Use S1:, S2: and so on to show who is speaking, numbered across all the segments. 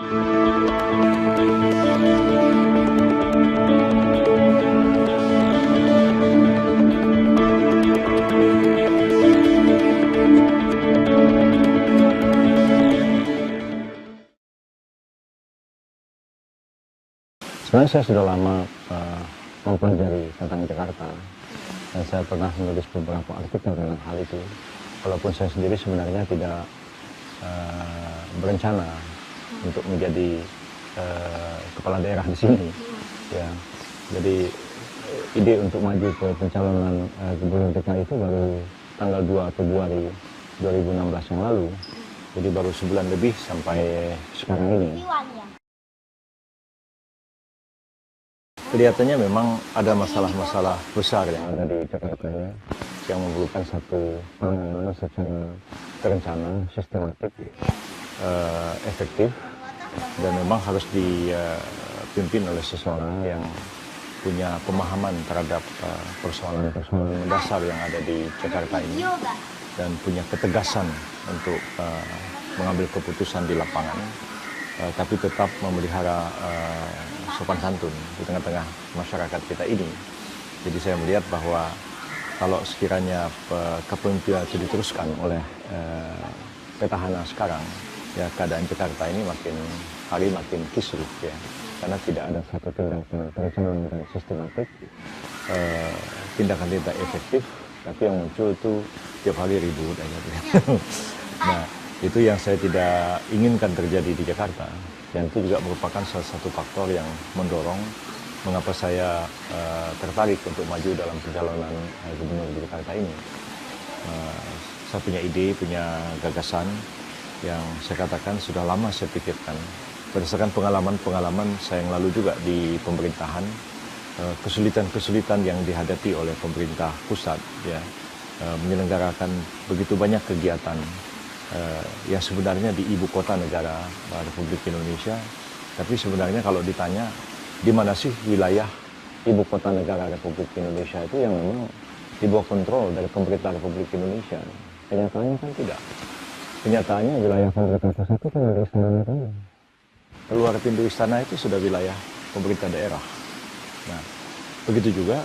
S1: Sebenarnya saya sudah lama mempelajari tentang Jakarta dan saya pernah menulis beberapa artikel tentang hal itu. Walaupun saya sendiri sebenarnya tidak berencana untuk menjadi kepala daerah di sini, ya. Jadi ide untuk maju ke pencalonan gubernur DKI itu baru tanggal 2 Februari 2016 yang lalu. Jadi baru sebulan lebih sampai sekarang ini. Kelihatannya memang ada masalah-masalah besar yang ada di Jakarta ya, yang memerlukan satu penanganan secara terencana, sistematik, efektif, dan memang harus dipimpin oleh seseorang yang punya pemahaman terhadap persoalan-persoalan mendasar yang ada di Jakarta ini dan punya ketegasan untuk mengambil keputusan di lapangan, tapi tetap memelihara sopan santun di tengah-tengah masyarakat kita ini. Jadi saya melihat bahwa kalau sekiranya kepemimpinan itu diteruskan oleh petahana sekarang, ya keadaan Jakarta ini makin hari makin kisruh ya, karena tidak ada satu tindakan terencana dan sistematik, tindakan tidak efektif, tapi yang muncul itu tiap hari ribut aja. Nah, itu yang saya tidak inginkan terjadi di Jakarta. Dan itu juga merupakan salah satu faktor yang mendorong mengapa saya tertarik untuk maju dalam pencalonan gubernur di Jakarta ini. Saya punya ide, punya gagasan yang saya katakan sudah lama saya pikirkan. Berdasarkan pengalaman saya yang lalu juga di pemerintahan, kesulitan-kesulitan yang dihadapi oleh pemerintah pusat, ya, menyelenggarakan begitu banyak kegiatan yang sebenarnya di ibu kota negara Republik Indonesia, tapi sebenarnya kalau ditanya di mana sih wilayah ibu kota negara Republik Indonesia itu yang memang di bawah kontrol dari pemerintah Republik Indonesia, kenyataannya kan tidak. Kenyataannya wilayah pemerintah pusat itu kan dari istana negara. Keluar pintu istana itu sudah wilayah pemerintah daerah. Nah, begitu juga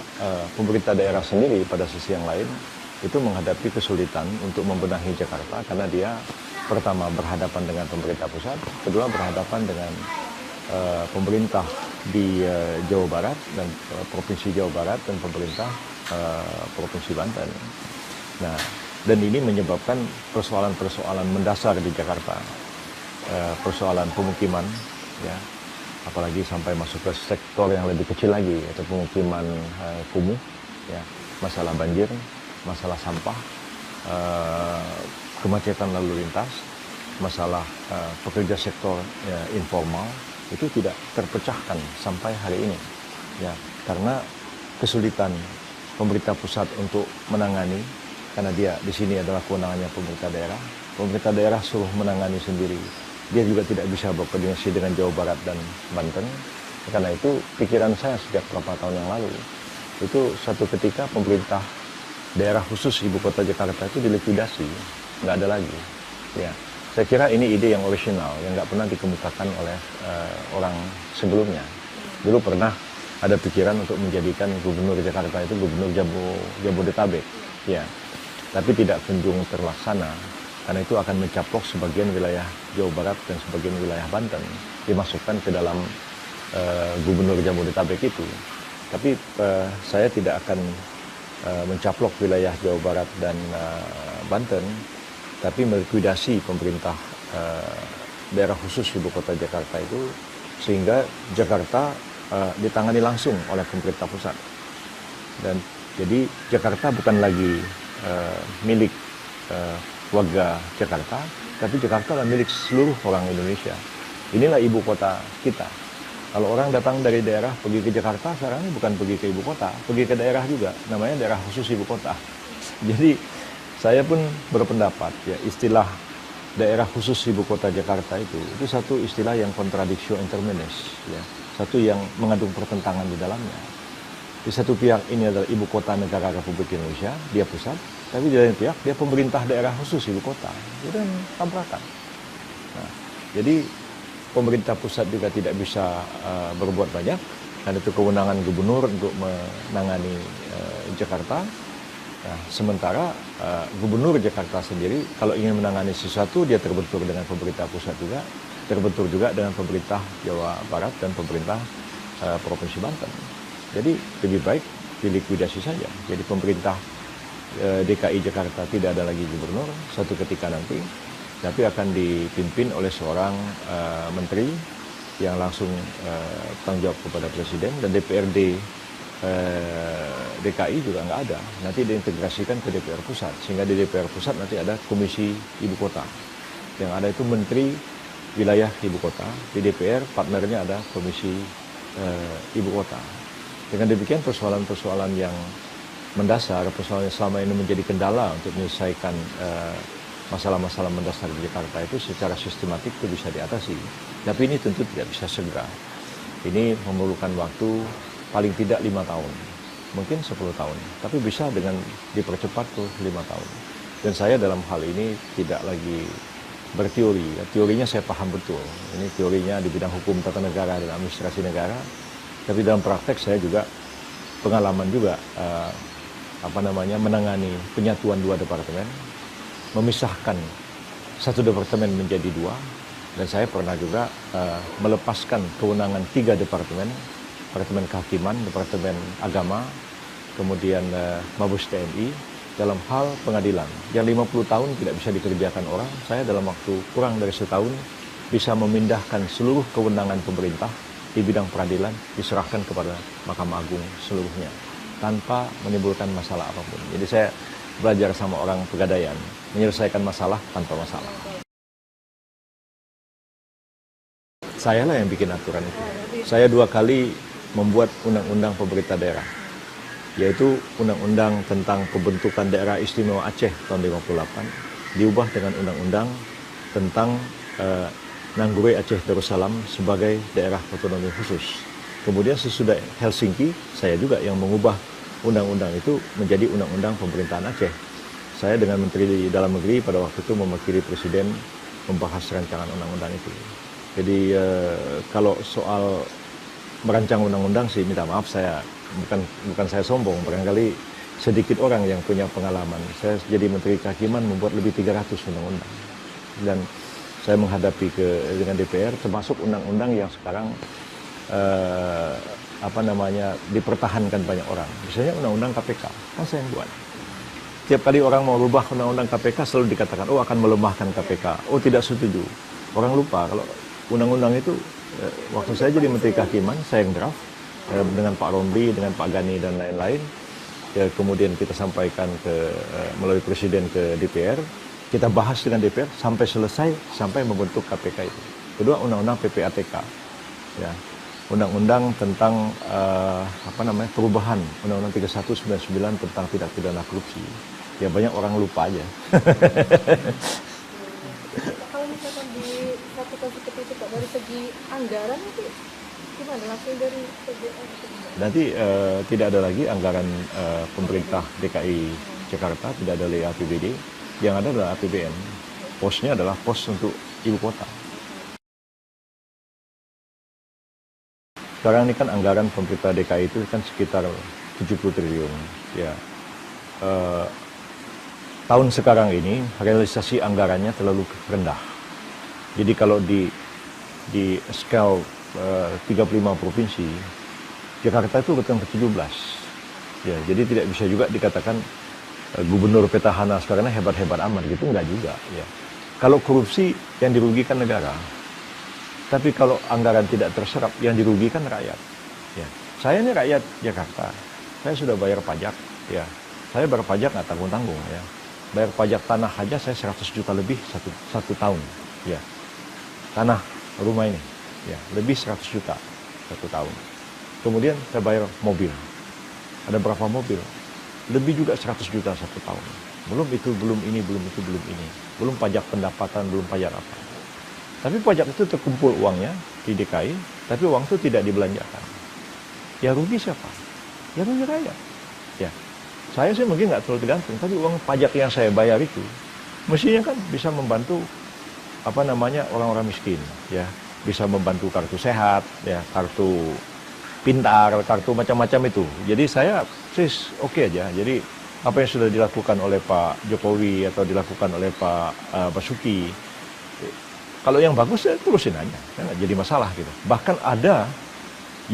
S1: pemerintah daerah sendiri pada sisi yang lain itu menghadapi kesulitan untuk membenahi Jakarta karena dia pertama berhadapan dengan pemerintah pusat, kedua berhadapan dengan pemerintah di Jawa Barat dan Provinsi Jawa Barat dan pemerintah Provinsi Banten. Nah, dan ini menyebabkan persoalan-persoalan mendasar di Jakarta, persoalan pemukiman, ya, apalagi sampai masuk ke sektor yang lebih kecil lagi, yaitu pemukiman kumuh, ya, masalah banjir, masalah sampah, kemacetan lalu lintas, masalah pekerja sektor informal itu tidak terpecahkan sampai hari ini, ya, karena kesulitan pemerintah pusat untuk menangani, karena dia di sini adalah kewenangannya pemerintah daerah suruh menangani sendiri, dia juga tidak bisa berkoordinasi dengan Jawa Barat dan Banten. Karena itu pikiran saya sejak beberapa tahun yang lalu itu suatu ketika pemerintah daerah khusus ibu kota Jakarta itu dilikuidasi, nggak ada lagi. Ya, saya kira ini ide yang orisinal, yang nggak pernah dikemukakan oleh orang sebelumnya. Dulu pernah ada pikiran untuk menjadikan gubernur Jakarta itu gubernur Jabodetabek, ya, tapi tidak kunjung terlaksana karena itu akan mencaplok sebagian wilayah Jawa Barat dan sebagian wilayah Banten dimasukkan ke dalam gubernur Jabodetabek itu. Tapi saya tidak akan mencaplok wilayah Jawa Barat dan Banten, tapi melikuidasi pemerintah daerah khusus ibu kota Jakarta itu sehingga Jakarta ditangani langsung oleh pemerintah pusat. Dan jadi Jakarta bukan lagi milik warga Jakarta, tapi Jakarta adalah milik seluruh orang Indonesia. Inilah ibu kota kita. Kalau orang datang dari daerah pergi ke Jakarta, sekarang ini bukan pergi ke ibu kota, pergi ke daerah juga, namanya daerah khusus ibu kota. Jadi saya pun berpendapat ya istilah daerah khusus ibu kota Jakarta itu satu istilah yang kontradiksi interminus, ya, satu yang mengandung pertentangan di dalamnya. Di satu pihak ini adalah ibu kota negara Republik Indonesia, dia pusat, tapi di lain pihak dia pemerintah daerah khusus ibu kota, itu kan tabrakan. Nah, jadi pemerintah pusat juga tidak bisa berbuat banyak, karena itu kewenangan gubernur untuk menangani Jakarta. Nah, sementara gubernur Jakarta sendiri kalau ingin menangani sesuatu, dia terbentur dengan pemerintah pusat juga, terbentur juga dengan pemerintah Jawa Barat dan pemerintah Provinsi Banten. Jadi lebih baik dilikuidasi saja. Jadi pemerintah DKI Jakarta tidak ada lagi gubernur suatu ketika nanti, tapi akan dipimpin oleh seorang menteri yang langsung tanggung jawab kepada presiden, dan DPRD DKI juga nggak ada. Nanti diintegrasikan ke DPR pusat, sehingga di DPR pusat nanti ada komisi ibu kota. Yang ada itu menteri wilayah ibu kota, di DPR partnernya ada komisi ibu kota. Dengan demikian persoalan-persoalan yang mendasar, persoalan yang selama ini menjadi kendala untuk menyelesaikan masalah-masalah mendasar di Jakarta itu secara sistematik itu bisa diatasi. Tapi ini tentu tidak bisa segera. Ini memerlukan waktu paling tidak 5 tahun, mungkin 10 tahun. Tapi bisa dengan dipercepat tuh 5 tahun. Dan saya dalam hal ini tidak lagi berteori. Teorinya saya paham betul. Ini teorinya di bidang hukum tata negara dan administrasi negara. Tapi dalam praktek saya juga pengalaman juga menangani penyatuan 2 departemen, memisahkan 1 departemen menjadi 2, dan saya pernah juga melepaskan kewenangan 3 departemen, Departemen Kehakiman, Departemen Agama, kemudian Mabes TNI dalam hal pengadilan. Yang 50 tahun tidak bisa dikerjakan orang, saya dalam waktu kurang dari setahun bisa memindahkan seluruh kewenangan pemerintah di bidang peradilan diserahkan kepada Mahkamah Agung seluruhnya tanpa menimbulkan masalah apapun. Jadi saya belajar sama orang Pegadaian, menyelesaikan masalah tanpa masalah. Sayalah yang bikin aturan itu. Saya 2 kali membuat undang-undang pemerintah daerah, yaitu undang-undang tentang pembentukan daerah istimewa Aceh tahun 58, diubah dengan undang-undang tentang Nanggure Aceh Darussalam sebagai daerah otonomi khusus. Kemudian sesudah Helsinki, saya juga yang mengubah undang-undang itu menjadi undang-undang pemerintahan Aceh. Saya dengan Menteri Dalam Negeri pada waktu itu mewakili Presiden membahas rancangan undang-undang itu. Jadi kalau soal merancang undang-undang sih minta maaf, saya bukan saya sombong, barangkali sedikit orang yang punya pengalaman. Saya jadi Menteri Kehakiman membuat lebih 300 undang-undang. Dan saya menghadapi dengan DPR, termasuk undang-undang yang sekarang dipertahankan banyak orang. Misalnya undang-undang KPK, kan saya yang buat. Tiap kali orang mau rubah undang-undang KPK selalu dikatakan, oh akan melemahkan KPK, oh tidak setuju. Orang lupa kalau undang-undang itu waktu saya jadi Menteri Kehakiman, saya yang draft dengan Pak Romli, dengan Pak Gani dan lain-lain. Ya, kemudian kita sampaikan melalui Presiden ke DPR. Kita bahas dengan DPR sampai selesai, sampai membentuk KPK itu. Kedua, undang-undang PPATK, ya, undang-undang tentang perubahan undang-undang 3199 tentang tindak pidana korupsi. Ya banyak orang lupa aja.
S2: Kalau misalkan dilakukan seperti itu Pak, dari segi anggaran itu gimana? Langsung dari PBN?
S1: Nanti tidak ada lagi anggaran pemerintah DKI Jakarta, tidak ada lagi APBD. Yang ada adalah APBN. Posnya adalah pos untuk ibu kota. Sekarang ini kan anggaran pemerintah DKI itu kan sekitar 70 triliun. Ya. Tahun sekarang ini realisasi anggarannya terlalu rendah. Jadi kalau di skala 35 provinsi, Jakarta itu urutan ke-17. Ya, jadi tidak bisa juga dikatakan gubernur petahana sekarang hebat-hebat amat gitu, enggak juga. Ya. Kalau korupsi yang dirugikan negara, tapi kalau anggaran tidak terserap yang dirugikan rakyat. Ya. Saya ini rakyat Jakarta, saya sudah bayar pajak. Ya. Saya bayar pajak nggak tanggung-tanggung. Ya. Bayar pajak tanah aja saya 100 juta lebih satu tahun. Ya. Tanah rumah ini, ya lebih 100 juta satu tahun. Kemudian saya bayar mobil. Ada berapa mobil? Lebih juga 100 juta satu tahun. Belum itu, belum ini, belum itu, belum ini. Belum pajak pendapatan, belum pajak apa. Tapi pajak itu terkumpul uangnya di DKI, tapi uang itu tidak dibelanjakan. Ya rugi siapa? Ya rugi rakyat. Ya. Saya sih mungkin nggak terlalu tergantung, tapi uang pajak yang saya bayar itu mestinya kan bisa membantu orang-orang miskin, ya. bisa membantu kartu sehat, ya, kartu pintar, kartu macam-macam itu. Jadi saya sih oke aja. Jadi apa yang sudah dilakukan oleh Pak Jokowi atau dilakukan oleh Pak Basuki, kalau yang bagus ya terusin aja, nggak jadi masalah gitu. Bahkan ada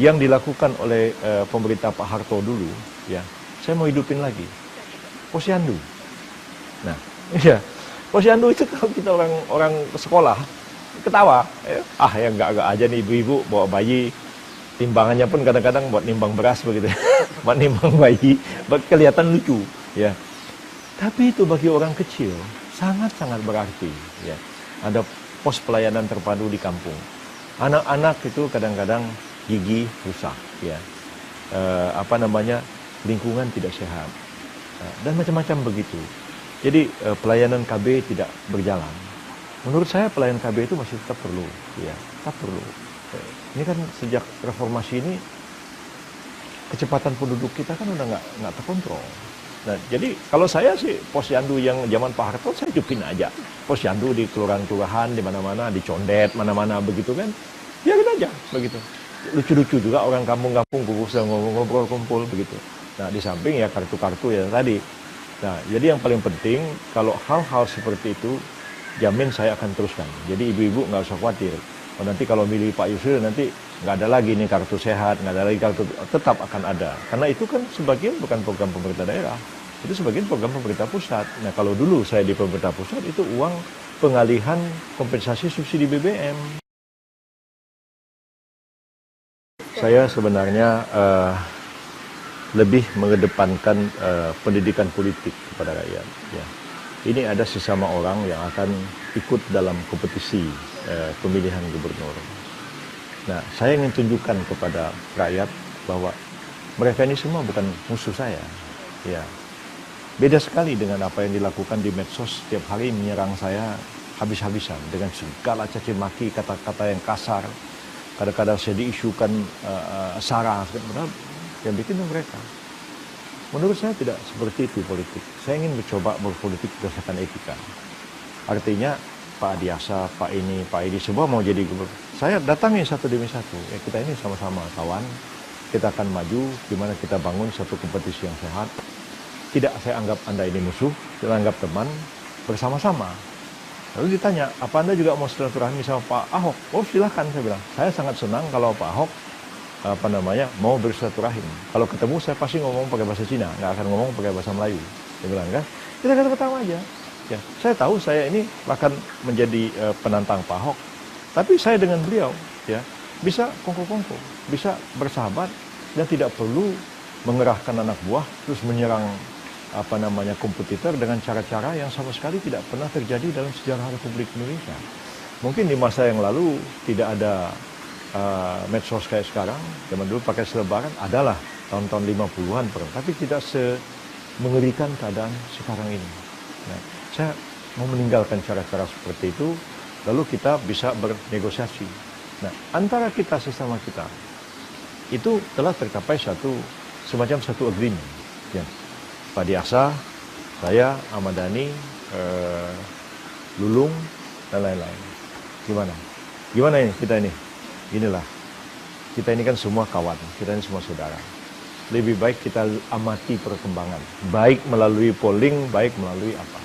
S1: yang dilakukan oleh pemerintah Pak Harto dulu, ya, saya mau hidupin lagi, posyandu. Nah, iya, posyandu itu kalau kita orang sekolah ketawa, ya enggak aja nih ibu-ibu bawa bayi, timbangannya pun kadang-kadang buat nimbang beras begitu, buat nimbang bayi, kelihatan lucu, ya. Tapi itu bagi orang kecil sangat-sangat berarti, ya. Ada pos pelayanan terpadu di kampung. Anak-anak itu kadang-kadang gigi rusak, ya. Lingkungan tidak sehat, dan macam-macam begitu. Jadi pelayanan KB tidak berjalan. Menurut saya pelayanan KB itu masih tetap perlu, ya, tetap perlu. Ini kan sejak reformasi ini kecepatan penduduk kita kan udah nggak terkontrol. Nah, jadi kalau saya sih posyandu yang zaman Pak Harto saya hidupin aja. Posyandu di kelurahan-kelurahan di mana-mana, di Condet mana-mana begitu kan, biarin aja begitu. Lucu-lucu juga orang kampung-kampung sedang ngobrol-ngobrol kumpul begitu. Nah, di samping ya kartu-kartu yang tadi. Nah, jadi yang paling penting kalau hal-hal seperti itu jamin saya akan teruskan. Jadi ibu-ibu nggak usah khawatir. Oh, nanti kalau milih Pak Yusril nanti nggak ada lagi nih kartu sehat, nggak ada lagi kartu, tetap akan ada. Karena itu kan sebagian bukan program pemerintah daerah, itu sebagian program pemerintah pusat. Nah, kalau dulu saya di pemerintah pusat itu uang pengalihan kompensasi subsidi BBM. Saya sebenarnya lebih mengedepankan pendidikan politik kepada rakyat. Ya. Ini ada sesama orang yang akan ikut dalam kompetisi pemilihan gubernur. Nah, saya ingin tunjukkan kepada rakyat bahwa mereka ini semua bukan musuh saya. Ya, beda sekali dengan apa yang dilakukan di medsos setiap hari menyerang saya habis-habisan dengan segala caci maki, kata-kata yang kasar. Kadang-kadang saya diisukan sara, padahal yang bikin mereka. Menurut saya tidak seperti itu politik. Saya ingin mencoba berpolitik berdasarkan etika. Artinya Pak Adiasa, Pak ini semua mau jadi gubernur. Saya datangi satu demi satu. Ya, kita ini sama-sama kawan. Kita akan maju, gimana kita bangun satu kompetisi yang sehat. Tidak saya anggap Anda ini musuh, kita anggap teman, bersama-sama. Lalu ditanya, apa Anda juga mau silaturahmi sama Pak Ahok? Oh silahkan, saya bilang. Saya sangat senang kalau Pak Ahok mau bersilaturahim. Kalau ketemu saya pasti ngomong pakai bahasa Cina, nggak akan ngomong pakai bahasa Melayu. Saya bilang kan, kita kata-kata aja. Ya, saya tahu saya ini akan menjadi penantang Pak Ahok, tapi saya dengan beliau ya bisa kongko-kongko, bisa bersahabat dan tidak perlu mengerahkan anak buah terus menyerang kompetitor dengan cara-cara yang sama sekali tidak pernah terjadi dalam sejarah Republik Indonesia. Mungkin di masa yang lalu tidak ada medsos kayak sekarang, zaman dulu pakai selebaran, adalah tahun-tahun 50-an tapi tidak mengerikan keadaan sekarang ini. Nah, saya mau meninggalkan cara-cara seperti itu, lalu kita bisa bernegosiasi. Nah, antara kita sesama kita, itu telah tercapai semacam satu agreement. Ya. Pak Diasa, saya, Ahmad Dhani, Lulung, dan lain-lain. Gimana ini kita ini? Inilah, kita ini kan semua kawan, kita ini semua saudara. Lebih baik kita amati perkembangan, baik melalui polling, baik melalui apa.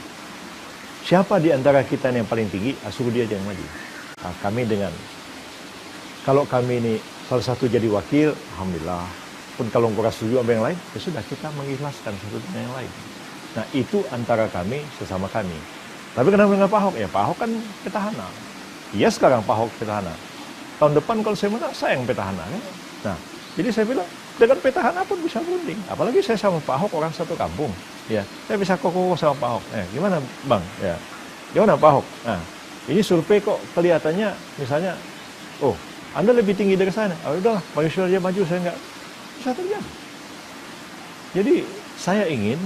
S1: Siapa di antara kita yang paling tinggi, suruh dia aja yang maju. Nah, kalau kami ini salah satu jadi wakil, alhamdulillah. Pun kalau kurang setuju sama yang lain, ya sudah kita mengikhlaskan satu dengan yang lain. Nah itu antara kami, sesama kami. Tapi kenapa nggak Pak Ahok? Ya Pak Ahok kan petahana. Iya sekarang Pak Ahok petahana. Tahun depan kalau saya menang, saya yang petahana. Kan? Nah, jadi saya bilang, dengan petahana pun bisa berunding. Apalagi saya sama Pak Ahok orang satu kampung. Ya, saya bisa kokoh sama Pak Ahok. Gimana Bang? Ya, gimana Pak Ahok? Nah, ini survei kok kelihatannya, misalnya, oh, Anda lebih tinggi dari saya. Oh, udahlah, Pak Yusril aja maju, saya nggak. Bisa terjadi. Jadi saya ingin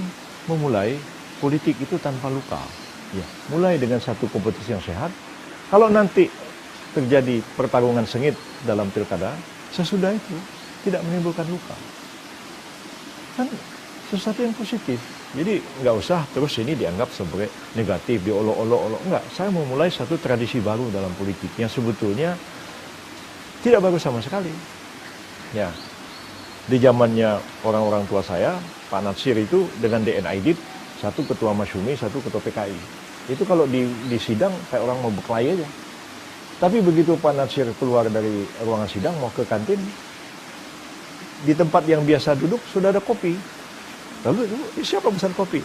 S1: memulai politik itu tanpa luka. Ya, mulai dengan satu kompetisi yang sehat. Kalau nanti terjadi pertarungan sengit dalam pilkada, sesudah itu tidak menimbulkan luka. Kan sesuatu yang positif. Jadi nggak usah terus ini dianggap sebagai negatif, diolok-olok. Enggak, saya mau mulai satu tradisi baru dalam politik yang sebetulnya Tidak bagus sama sekali. Ya, di zamannya orang-orang tua saya, Pak Natsir itu dengan DNID, satu ketua Masyumi, satu ketua PKI. Itu kalau di sidang kayak orang mau berkelahi aja. Tapi begitu Pak Natsir keluar dari ruangan sidang mau ke kantin, di tempat yang biasa duduk sudah ada kopi. Lalu siapa pesan kopi?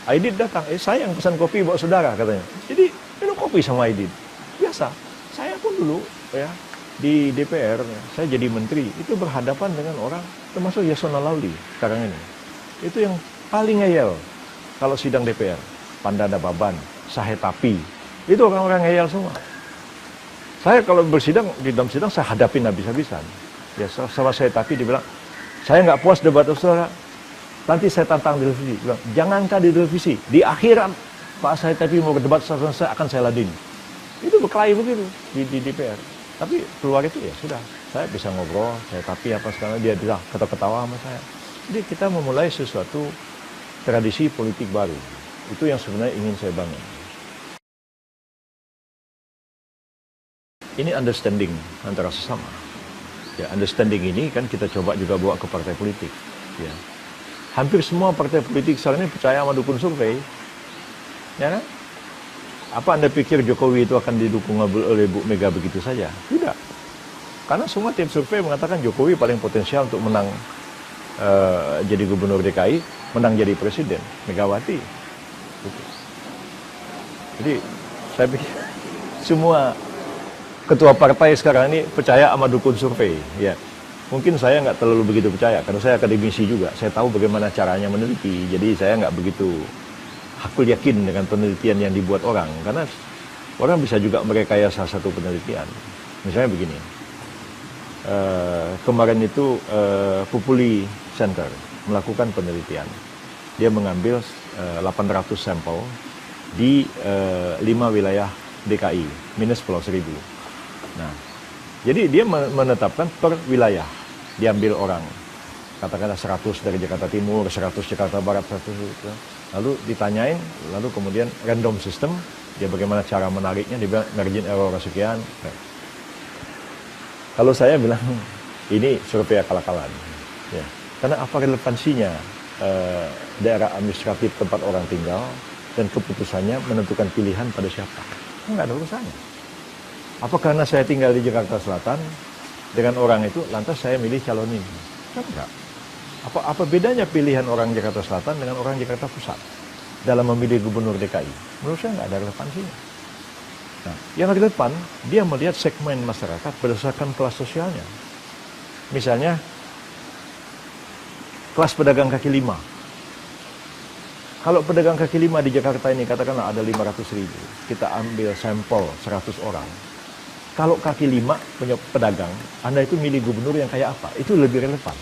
S1: Aidit datang, saya yang pesan kopi buat saudara katanya. Jadi minum kopi sama Aidit. Biasa. Saya pun dulu ya di DPR, saya jadi menteri, itu berhadapan dengan orang, termasuk Yasona Lauli sekarang ini. Itu yang paling ngeyel kalau sidang DPR. Pandana Baban, Sahetapi, itu orang-orang ngeyel semua. Saya kalau bersidang, di dalam sidang saya hadapin habis-habisan. Ya, sama Sahetapi dibilang, saya nggak puas debat saudara, nanti saya tantang di televisi. Bilang, jangankan di televisi, di akhirat Pak Sahetapi mau berdebat saya akan saya ladin. Itu berkelahi begitu di DPR. Tapi keluar itu ya sudah, saya bisa ngobrol, saya tapi apa sekarang dia bilang ketawa-ketawa sama saya. Jadi kita memulai sesuatu tradisi politik baru. Itu yang sebenarnya ingin saya bangun. Ini understanding antara sesama. Ya, understanding ini kan kita coba juga bawa ke partai politik. Ya. Hampir semua partai politik sekarang ini percaya sama dukun survei. Ya kan? Apa Anda pikir Jokowi itu akan didukung oleh Bu Mega begitu saja? Tidak. Karena semua tim survei mengatakan Jokowi paling potensial untuk menang jadi gubernur DKI, menang jadi presiden, Megawati. Jadi saya pikir semua ketua partai sekarang ini percaya sama dukun survei. Ya. Mungkin saya nggak terlalu begitu percaya, karena saya akademisi juga. Saya tahu bagaimana caranya meneliti, jadi saya nggak begitu aku yakin dengan penelitian yang dibuat orang, karena orang bisa juga merekayasa satu penelitian. Misalnya begini, kemarin itu Populi Center melakukan penelitian. Dia mengambil 800 sampel di 5 wilayah DKI minus Pulau Seribu. Nah, jadi dia menetapkan per wilayah, diambil orang. Katakanlah 100 dari Jakarta Timur, 100 Jakarta Barat, 100 itu. Lalu ditanyain, lalu kemudian random system, dia bagaimana cara menariknya, dia bilang margin error sekian. Kalau saya bilang, ini survei akal-akalan. Ya. Karena apa relevansinya daerah administratif tempat orang tinggal dan keputusannya menentukan pilihan pada siapa? Enggak ada urusannya. Apa karena saya tinggal di Jakarta Selatan, dengan orang itu, lantas saya milih calon ini? Kan enggak. Apa bedanya pilihan orang Jakarta Selatan dengan orang Jakarta Pusat dalam memilih gubernur DKI? Menurut saya nggak ada relevansinya. Nah, yang relevan, dia melihat segmen masyarakat berdasarkan kelas sosialnya. Misalnya, kelas pedagang kaki lima. Kalau pedagang kaki lima di Jakarta ini katakanlah ada 500.000, kita ambil sampel 100 orang. Kalau kaki lima punya pedagang, Anda itu milih gubernur yang kayak apa? Itu lebih relevan.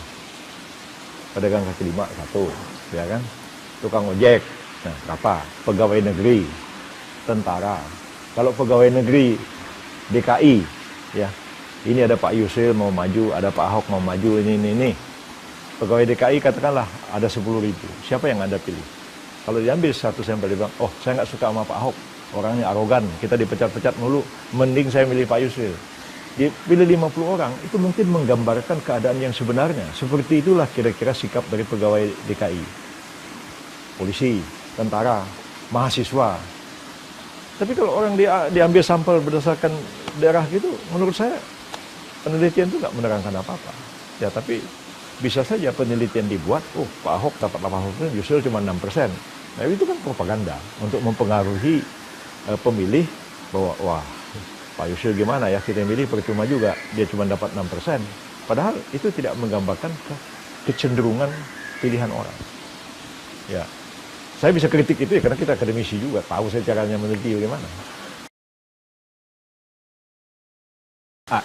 S1: Pedagang kaki lima satu, ya kan? Tukang ojek, nah berapa? Pegawai negeri, tentara. Kalau pegawai negeri DKI, ya, ini ada Pak Yusril mau maju, ada Pak Ahok mau maju, ini. Pegawai DKI katakanlah ada 10.000, siapa yang Anda pilih? Kalau diambil satu sampel, dia bilang, oh saya nggak suka sama Pak Ahok, orangnya arogan, kita dipecat-pecat mulu, mending saya milih Pak Yusril. Dipilih 50 orang, itu mungkin menggambarkan keadaan yang sebenarnya. Seperti itulah kira-kira sikap dari pegawai DKI. Polisi, tentara, mahasiswa. Tapi kalau orang diambil sampel berdasarkan daerah gitu, menurut saya penelitian itu nggak menerangkan apa-apa. Ya, tapi bisa saja penelitian dibuat, Pak Ahok dapat 80%, Yusril cuma 6%. Nah, itu kan propaganda untuk mempengaruhi pemilih bahwa, wah, Pak Yusril gimana ya, kita milih percuma juga, dia cuma dapat 6%. Padahal itu tidak menggambarkan kecenderungan pilihan orang. Ya, saya bisa kritik itu ya karena kita akademisi juga, tahu saya caranya meneliti bagaimana.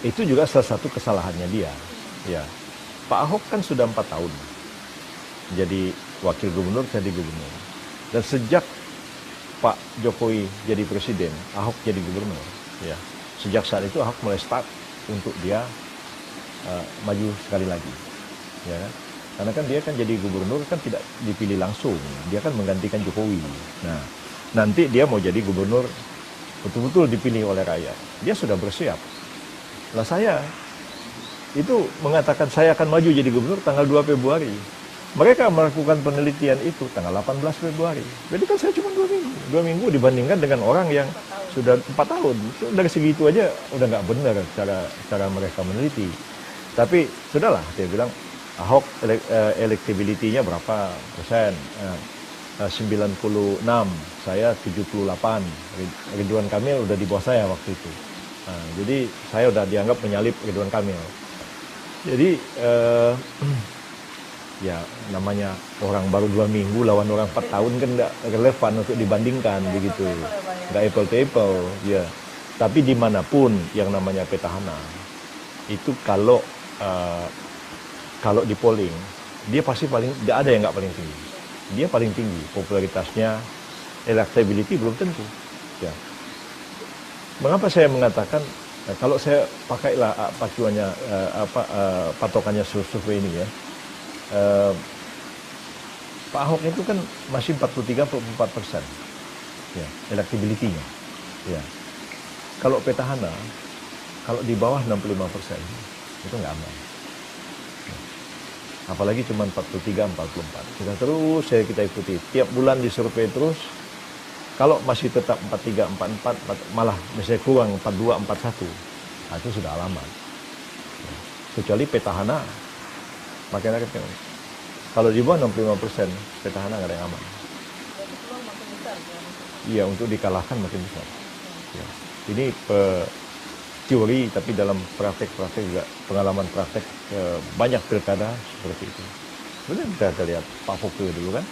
S1: Itu juga salah satu kesalahannya dia. Ya, Pak Ahok kan sudah 4 tahun jadi wakil gubernur, jadi gubernur. Dan sejak Pak Jokowi jadi presiden, Ahok jadi gubernur. Ya. Sejak saat itu Ahok mulai start untuk dia maju sekali lagi, ya kan? Karena kan dia kan jadi gubernur kan tidak dipilih langsung, dia kan menggantikan Jokowi. Nah, nanti dia mau jadi gubernur betul-betul dipilih oleh rakyat, dia sudah bersiap. Lah saya itu mengatakan saya akan maju jadi gubernur tanggal 2 Februari. Mereka melakukan penelitian itu tanggal 18 Februari. Jadi kan saya cuma 2 minggu. 2 minggu dibandingkan dengan orang yang sudah 4 tahun. Dari segitu aja udah nggak benar cara mereka meneliti. Tapi sudahlah, dia bilang Ahok elektability-nya berapa persen? 96, saya 78. Ridwan Kamil udah di bawah saya waktu itu. Nah, jadi saya udah dianggap menyalip Ridwan Kamil. Jadi ya namanya orang baru 2 minggu lawan orang 4 tahun kan nggak relevan untuk dibandingkan begitu, nggak apple to apple ya. Tapi dimanapun yang namanya petahana itu kalau di polling dia pasti paling, tidak ada yang nggak paling tinggi, dia paling tinggi popularitasnya, electability belum tentu ya. Mengapa saya mengatakan kalau saya pakailah pacuannya patokannya survei ini ya. Pak Ahok itu kan masih 43-44% ya, electability-nya ya. Kalau petahana kalau di bawah 65% itu nggak aman ya. Apalagi cuma 43-44. Kita ikuti tiap bulan disurvei terus. Kalau masih tetap 43-44 malah misalnya kurang 42-41, nah itu sudah alamat ya. Kecuali petahana makin rakyat kan. Kalau di bawah 65% petahana nggak ada yang aman. Iya, untuk dikalahkan makin besar. Ya. Ini teori, tapi dalam praktek juga pengalaman praktek banyak pilkada seperti itu. Kemudian kita lihat Pak Foke dulu kan,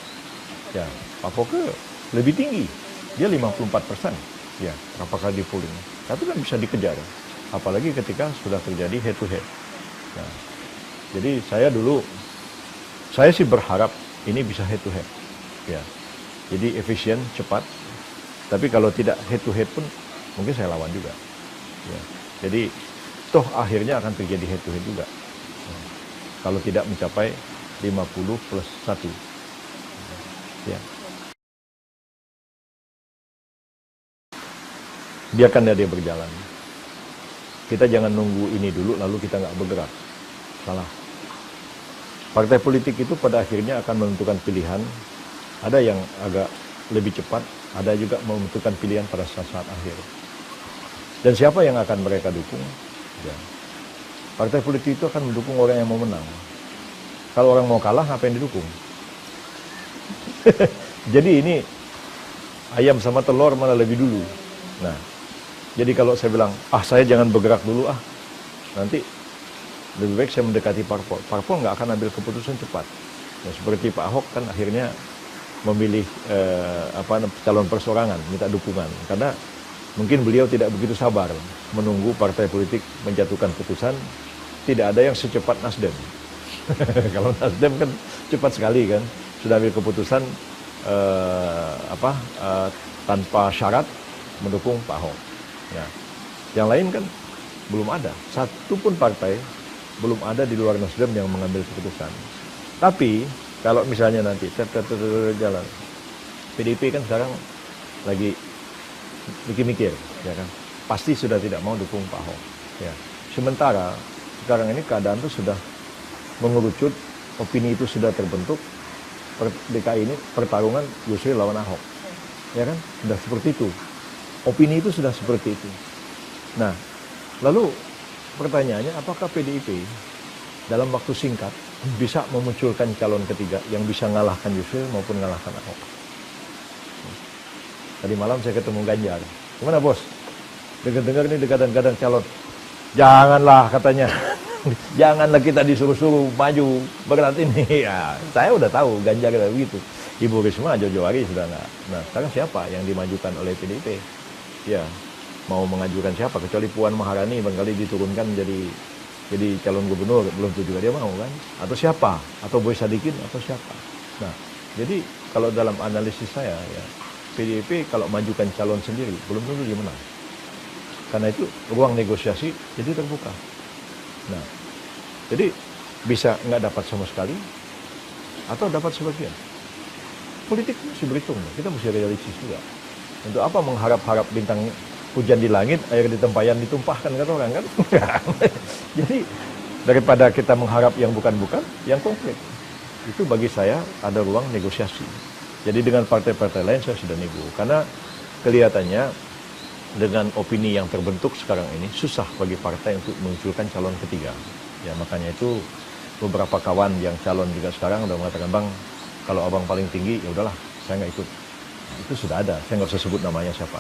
S1: ya Pak Foke lebih tinggi, dia 54%. Ya, apakah di polling? Tapi kan bisa dikejar, apalagi ketika sudah terjadi head to head. Nah, jadi saya sih berharap ini bisa head to head, ya. Jadi efisien, cepat. Tapi kalau tidak head to head pun mungkin saya lawan juga. Ya. Jadi toh akhirnya akan terjadi head to head juga. Ya. Kalau tidak mencapai 50+1. Ya. Biarkan dia berjalan. Kita jangan nunggu ini dulu lalu kita nggak bergerak. Salah. Partai politik itu pada akhirnya akan menentukan pilihan. Ada yang agak lebih cepat, ada juga menentukan pilihan pada saat-saat akhir. Dan siapa yang akan mereka dukung? Ya. Partai politik itu akan mendukung orang yang mau menang. Kalau orang mau kalah, ngapain didukung? Jadi ini ayam sama telur mana lebih dulu. Nah, jadi kalau saya bilang, saya jangan bergerak dulu nanti lebih baik saya mendekati parpol. Parpol nggak akan ambil keputusan cepat. Ya, seperti Pak Ahok kan akhirnya memilih calon perseorangan, minta dukungan. Karena mungkin beliau tidak begitu sabar menunggu partai politik menjatuhkan putusan. Tidak ada yang secepat Nasdem. Kalau Nasdem kan cepat sekali kan, sudah ambil keputusan tanpa syarat mendukung Pak Ahok. Nah, yang lain kan belum ada. Satu pun partai belum ada di luar Nasdem yang mengambil keputusan. Tapi kalau misalnya nanti jalan, PDIP kan sekarang lagi mikir-mikir, ya kan, pasti sudah tidak mau dukung Pak Ahok. Ya. Sementara sekarang ini keadaan itu sudah mengerucut, opini itu sudah terbentuk. DKI ini pertarungan Yusril lawan Ahok, ya kan, sudah seperti itu. Opini itu sudah seperti itu. Nah, lalu pertanyaannya, apakah PDIP dalam waktu singkat bisa memunculkan calon ketiga yang bisa ngalahkan Yusril maupun ngalahkan Ahok? Tadi malam saya ketemu Ganjar. Gimana bos? Dengar-dengar ini dekatan-dekatan calon. Janganlah katanya. Janganlah kita disuruh-suruh maju berat ini. Ya, saya udah tahu Ganjar kayak begitu. Ibu Risma jauh-jauh hari sudah nggak. Nah, sekarang siapa yang dimajukan oleh PDIP? Ya, mau mengajukan siapa? Kecuali Puan Maharani barangkali diturunkan jadi calon gubernur, belum tentu juga dia mau kan? Atau siapa? Atau Boy Sadikin atau siapa? Nah, jadi kalau dalam analisis saya ya, PDIP kalau majukan calon sendiri belum tentu dia menang. Karena itu ruang negosiasi jadi terbuka. Nah, jadi bisa nggak dapat sama sekali atau dapat sebagian. Politik mesti berhitung, kita mesti realistis juga. Untuk apa mengharap-harap bintang hujan di langit, air di tempayan ditumpahkan kata orang kan? Jadi Daripada kita mengharap yang bukan-bukan, yang konkret. Itu bagi saya ada ruang negosiasi. Jadi dengan partai-partai lain saya sudah nego. Karena kelihatannya dengan opini yang terbentuk sekarang ini, susah bagi partai untuk menunjukkan calon ketiga. Ya, makanya itu beberapa kawan yang calon juga sekarang udah mengatakan, Bang, kalau abang paling tinggi, ya udahlah, saya nggak ikut. Itu sudah ada, saya nggak usah sebut namanya siapa.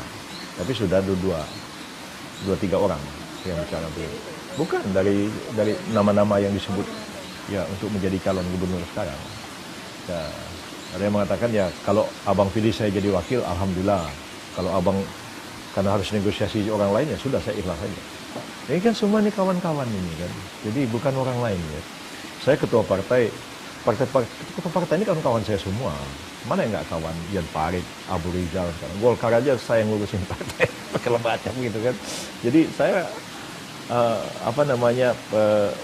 S1: Tapi sudah ada dua tiga orang yang bicara begitu. Bukan dari nama-nama yang disebut ya untuk menjadi calon gubernur sekarang. Ya, ada yang mengatakan ya kalau abang pilih saya jadi wakil, alhamdulillah. Kalau abang karena harus negosiasi orang lain ya sudah, saya ikhlas saja. Ini kan semua ini kawan-kawan ini kan. Jadi bukan orang lain ya. Saya ketua partai ini kawan-kawan saya semua. Mana yang nggak kawan? Ian Farid, Abu Rizal, Golkar aja saya yang ngurusin partai pakai macam gitu kan. Jadi saya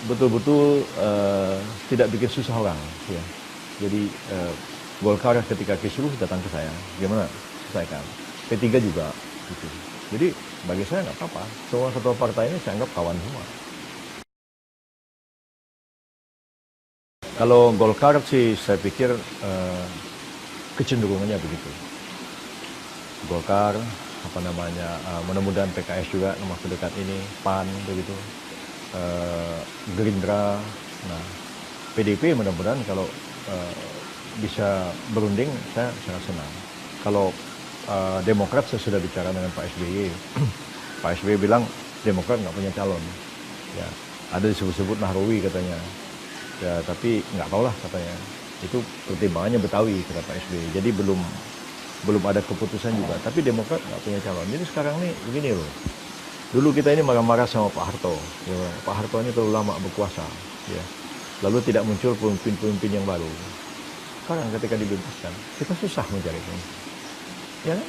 S1: betul-betul tidak bikin susah orang. Ya. Jadi Golkar ketika kisruh datang ke saya, gimana? Selesaikan. P3 juga. Gitu. Jadi bagi saya nggak apa-apa. Semua ketua partai ini saya anggap kawan semua. Kalau Golkar sih saya pikir kecenderungannya begitu. Golkar, mudah-mudahan PKS juga waktu dekat ini, PAN begitu, Gerindra, nah PDIP mudah-mudahan kalau bisa berunding saya sangat senang. Kalau Demokrat saya sudah bicara dengan Pak SBY, Pak SBY bilang Demokrat nggak punya calon, ya ada disebut-sebut Nahrawi katanya. Ya, tapi nggak tahu lah katanya. Itu pertimbangannya Betawi kata Pak SBY. Jadi belum ada keputusan juga. Tapi Demokrat nggak punya calon. Jadi sekarang nih begini loh. Dulu kita ini marah-marah sama Pak Harto. Ya, Pak Harto ini terlalu lama berkuasa. Ya. Lalu tidak muncul pemimpin-pemimpin yang baru. Sekarang ketika dibebaskan, kita susah mencari pemimpin. Ya kan?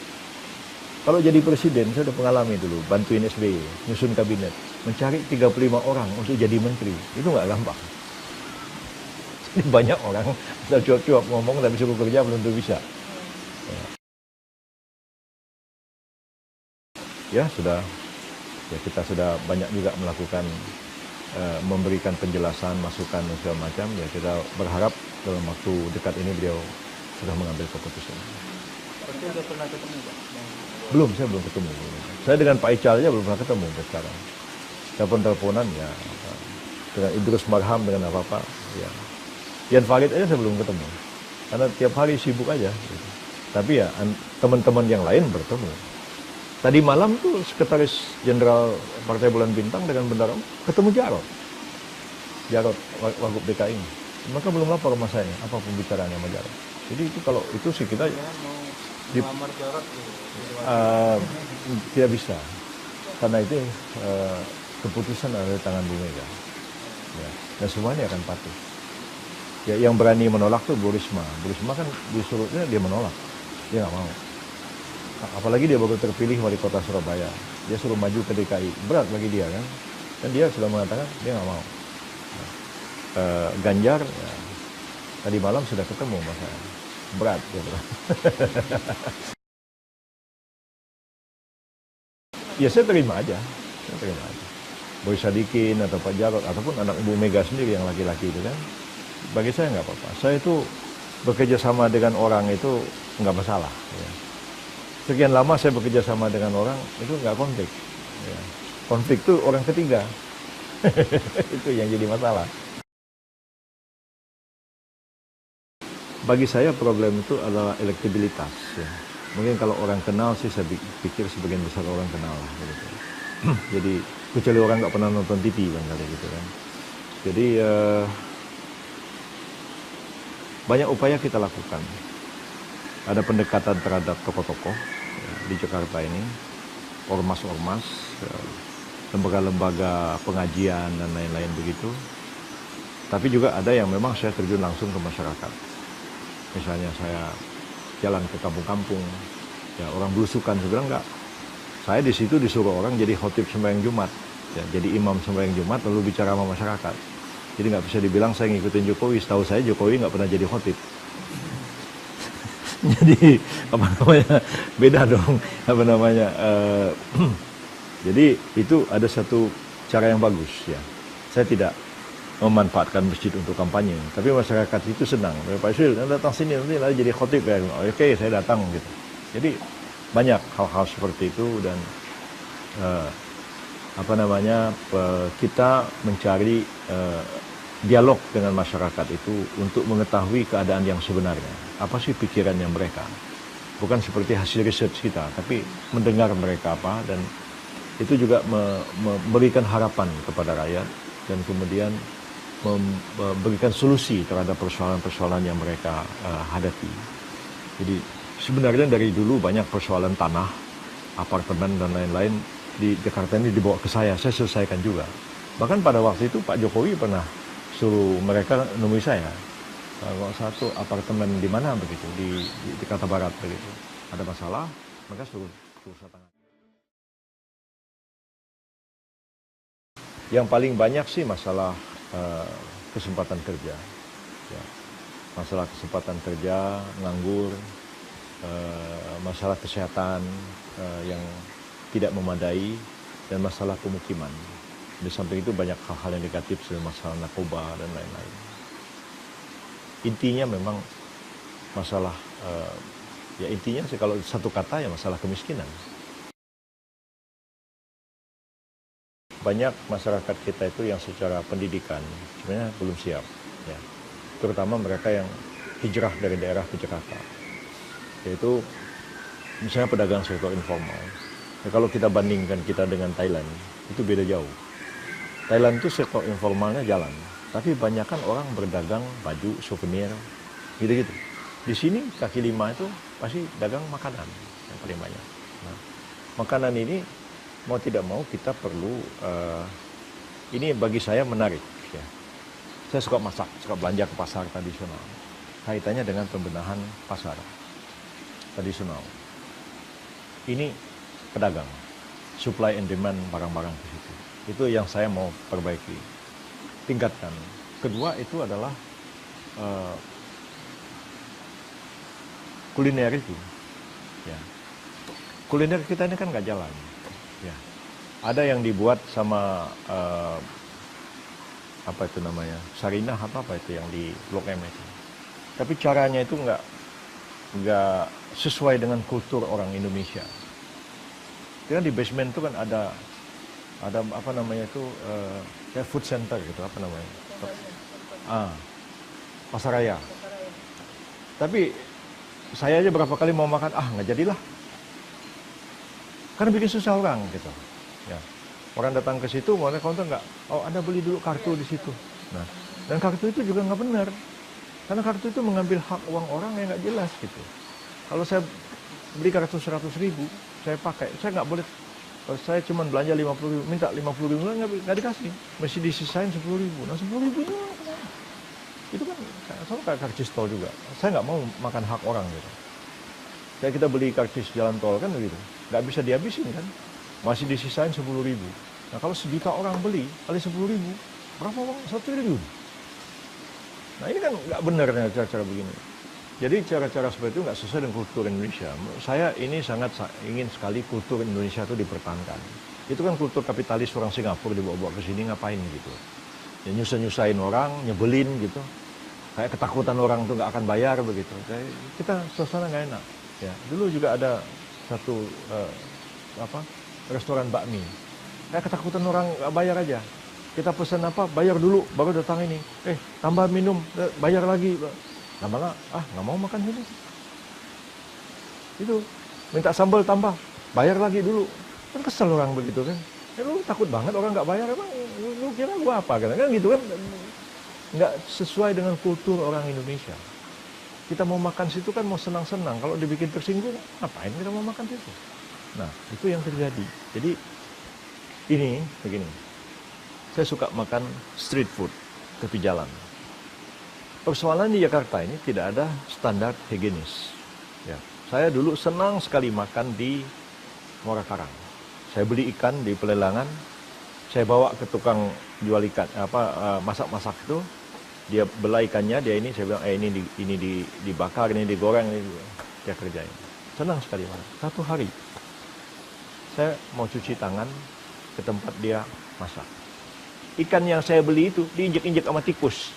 S1: Kalau jadi presiden, saya sudah mengalami dulu. Bantuin SBY, nyusun kabinet. Mencari 35 orang untuk jadi menteri. Itu nggak gampang. Banyak orang sudah cuap-cuap ngomong tapi suruh kerja belum tentu bisa. Ya sudah, ya kita sudah banyak juga melakukan memberikan penjelasan, masukan dan segala macam. Ya kita berharap dalam waktu dekat ini beliau sudah mengambil keputusan.
S3: Tapi sudah pernah ketemu Pak?
S1: Belum, saya belum ketemu. Saya dengan Pak Ical aja belum pernah ketemu sampai sekarang. Telepon-teleponan ya, dengan Idrus Marham dengan apa-apa. Ya. Ian Farid aja saya belum ketemu, karena tiap hari sibuk aja. Gitu. Tapi ya teman-teman yang lain bertemu. Tadi malam tuh Sekretaris Jenderal Partai Bulan Bintang dengan Bendara ketemu Jarod Wagub DKI. Maka belum lapor sama saya apa pembicaraannya sama Jarod. Jadi itu kalau itu sih kita
S3: melamar Jarod
S1: tidak bisa, karena itu keputusan ada di tangan Bu Mega. Ya. Dan semuanya akan patuh. Ya, yang berani menolak tuh Bu Risma. Bu Risma kan disuruhnya dia menolak, dia nggak mau. Apalagi dia baru terpilih wali kota Surabaya, dia suruh maju ke DKI, berat bagi dia kan. Dan dia sudah mengatakan dia nggak mau. Ganjar, ya, tadi malam sudah ketemu sama saya, berat ya berat. Ya saya terima aja. Boy Sadikin atau Pak Jarod ataupun anak Ibu Mega sendiri yang laki-laki itu kan. Bagi saya nggak apa-apa. Saya itu bekerja sama dengan orang itu nggak masalah. Ya. Sekian lama saya bekerja sama dengan orang itu nggak konflik. Ya. Konflik itu orang ketiga. Itu yang jadi masalah. Bagi saya problem itu adalah elektabilitas. Ya. Mungkin kalau orang kenal sih saya pikir sebagian besar orang kenal. Gitu. Jadi kecuali orang nggak pernah nonton TV kan kali gitu kan. Jadi banyak upaya kita lakukan. Ada pendekatan terhadap tokoh-tokoh ya, di Jakarta ini, ormas-ormas, lembaga-lembaga pengajian dan lain-lain begitu. Tapi juga ada yang memang saya terjun langsung ke masyarakat. Misalnya saya jalan ke kampung-kampung, ya orang belusukan, saya bilang enggak. Saya di situ disuruh orang jadi khotib sembahyang Jumat, ya, jadi imam sembahyang Jumat lalu bicara sama masyarakat. Jadi nggak bisa dibilang saya ngikutin Jokowi. Setahu saya Jokowi nggak pernah jadi khotib. Jadi beda dong jadi itu ada satu cara yang bagus ya. Saya tidak memanfaatkan masjid untuk kampanye. Tapi masyarakat itu senang. Pak Yusril datang sini nanti jadi khotib kayak, oke saya datang gitu. Jadi banyak hal-hal seperti itu dan kita mencari dialog dengan masyarakat itu untuk mengetahui keadaan yang sebenarnya. Apa sih pikirannya mereka? Bukan seperti hasil research kita, tapi mendengar mereka apa dan itu juga memberikan harapan kepada rakyat dan kemudian memberikan solusi terhadap persoalan-persoalan yang mereka hadapi. Jadi sebenarnya dari dulu banyak persoalan tanah, apartemen dan lain-lain di Jakarta ini dibawa ke saya selesaikan juga. Bahkan pada waktu itu Pak Jokowi pernah suruh mereka nemui saya. Kalau satu apartemen di mana begitu di Jakarta Barat begitu. Ada masalah, mereka suruh saya tangan. Yang paling banyak sih masalah kesempatan kerja. Ya. Masalah kesempatan kerja, nganggur, masalah kesehatan yang tidak memadai, dan masalah pemukiman. Di samping itu banyak hal-hal yang negatif seperti masalah narkoba dan lain-lain. Intinya memang masalah, ya intinya sih kalau satu kata ya masalah kemiskinan. Banyak masyarakat kita itu yang secara pendidikan sebenarnya belum siap, ya. Terutama mereka yang hijrah dari daerah ke Jakarta, yaitu misalnya pedagang sektor informal. Ya, kalau kita bandingkan kita dengan Thailand, itu beda jauh. Thailand itu sektor informalnya jalan, tapi banyakkan orang berdagang baju, souvenir, gitu-gitu. Di sini kaki lima itu pasti dagang makanan yang paling banyak. Nah, makanan ini mau tidak mau kita perlu, ini bagi saya menarik. Ya. Saya suka masak, suka belanja ke pasar tradisional. Kaitannya dengan pembenahan pasar tradisional. Ini pedagang, supply and demand barang-barang ke situ. Itu yang saya mau perbaiki, tingkatkan. Kedua itu adalah kuliner itu. Ya. Kuliner kita ini kan nggak jalan. Ya. Ada yang dibuat sama apa itu namanya, Sarinah apa itu yang di Blok M itu. Tapi caranya itu nggak sesuai dengan kultur orang Indonesia. Karena di basement itu kan ada apa namanya itu kayak food center gitu, apa namanya? Pasaraya. Tapi saya aja berapa kali mau makan, nggak jadilah. Karena bikin susah orang gitu. Ya. Orang datang ke situ, mau konten nggak? Oh, Anda beli dulu kartu di situ. Nah, dan kartu itu juga nggak benar. Karena kartu itu mengambil hak uang orang yang nggak jelas gitu. Kalau saya beli kartu 100.000, saya pakai, saya nggak boleh. Kalau saya cuma belanja 50.000, minta 50.000, nggak dikasih. Mesti disisain 10.000. Nah, 10.000 itu kan sama kayak karcis tol juga. Saya nggak mau makan hak orang gitu. Kayak kita beli karcis jalan tol kan begitu. Nggak bisa dihabisin kan. Masih disisain 10.000. Nah kalau 1 juta orang beli, kali 10.000, berapa uang? 1 triliun. Nah ini kan nggak benar cara-cara begini. Jadi cara-cara seperti itu nggak sesuai dengan kultur Indonesia. Saya ini sangat ingin sekali kultur Indonesia itu dipertahankan. Itu kan kultur kapitalis orang Singapura dibawa-bawa ke sini ngapain gitu. Ya nyusahin orang, nyebelin gitu. Kayak ketakutan orang tuh nggak akan bayar begitu. Kayak kita suasana nggak enak. Ya, dulu juga ada satu restoran bakmi. Kayak ketakutan orang nggak bayar aja. Kita pesan apa, bayar dulu, baru datang ini. Tambah minum, bayar lagi. Lama-lama, nggak mau makan ini. Itu, minta sambal tambah, bayar lagi dulu. Kan kesel orang begitu kan. Lu takut banget orang nggak bayar, emang lu kira gua apa kan gitu kan. Nggak sesuai dengan kultur orang Indonesia. Kita mau makan situ kan mau senang-senang. Kalau dibikin tersinggung, ngapain kita mau makan situ? Nah, itu yang terjadi. Jadi, ini begini. Saya suka makan street food, tepi jalan. Persoalan di Jakarta ini tidak ada standar higienis. Ya, saya dulu senang sekali makan di Muara Karang. Saya beli ikan di pelelangan, saya bawa ke tukang jual ikan, masak-masak itu. Dia belah ikannya, dia ini, saya bilang, ini dibakar, ini digoreng, ini dia kerjain. Senang sekali makan. Satu hari, saya mau cuci tangan ke tempat dia masak. ikan yang saya beli itu diinjek-injek sama tikus.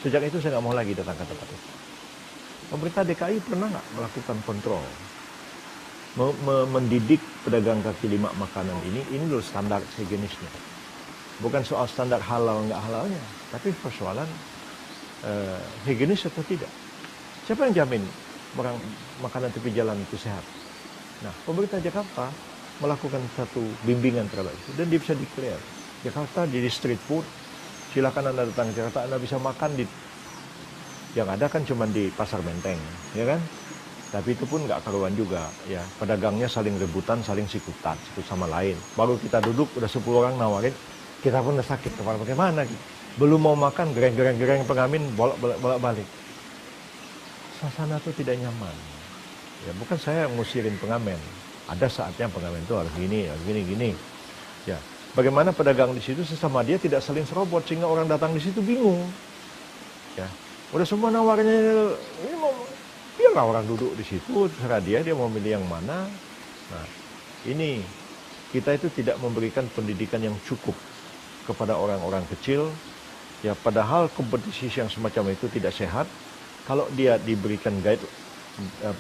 S1: Sejak itu saya nggak mau lagi datang ke tempat itu. Pemerintah DKI pernah nggak melakukan kontrol? Mendidik pedagang kaki lima makanan ini loh standar higienisnya. Bukan soal standar halal nggak halalnya, tapi persoalan higienis atau tidak. Siapa yang jamin orang makanan tepi jalan itu sehat? Nah, pemerintah Jakarta melakukan satu bimbingan terhadap itu dan dia bisa declare. Jakarta jadi street food, silakan Anda datang ke Jakarta, Anda bisa makan di yang ada kan cuma di Pasar Menteng, ya kan? Tapi itu pun nggak karuan juga, ya. Pedagangnya saling rebutan, saling satu sama lain. Baru kita duduk, udah 10 orang nawarin, kita pun udah sakit, kepala bagaimana? Belum mau makan, gereng pengamen, bolak-balik. Suasana itu tidak nyaman. Ya, bukan saya ngusirin pengamen. Ada saatnya pengamen itu harus gini. Ya, bagaimana pedagang di situ sesama dia tidak saling serobot sehingga orang datang di situ bingung. Ya, udah semua nawarnya ini mau biarlah orang duduk di situ, terserah dia mau milih yang mana. Nah, ini kita itu tidak memberikan pendidikan yang cukup kepada orang-orang kecil. Ya, padahal kompetisi yang semacam itu tidak sehat. Kalau dia diberikan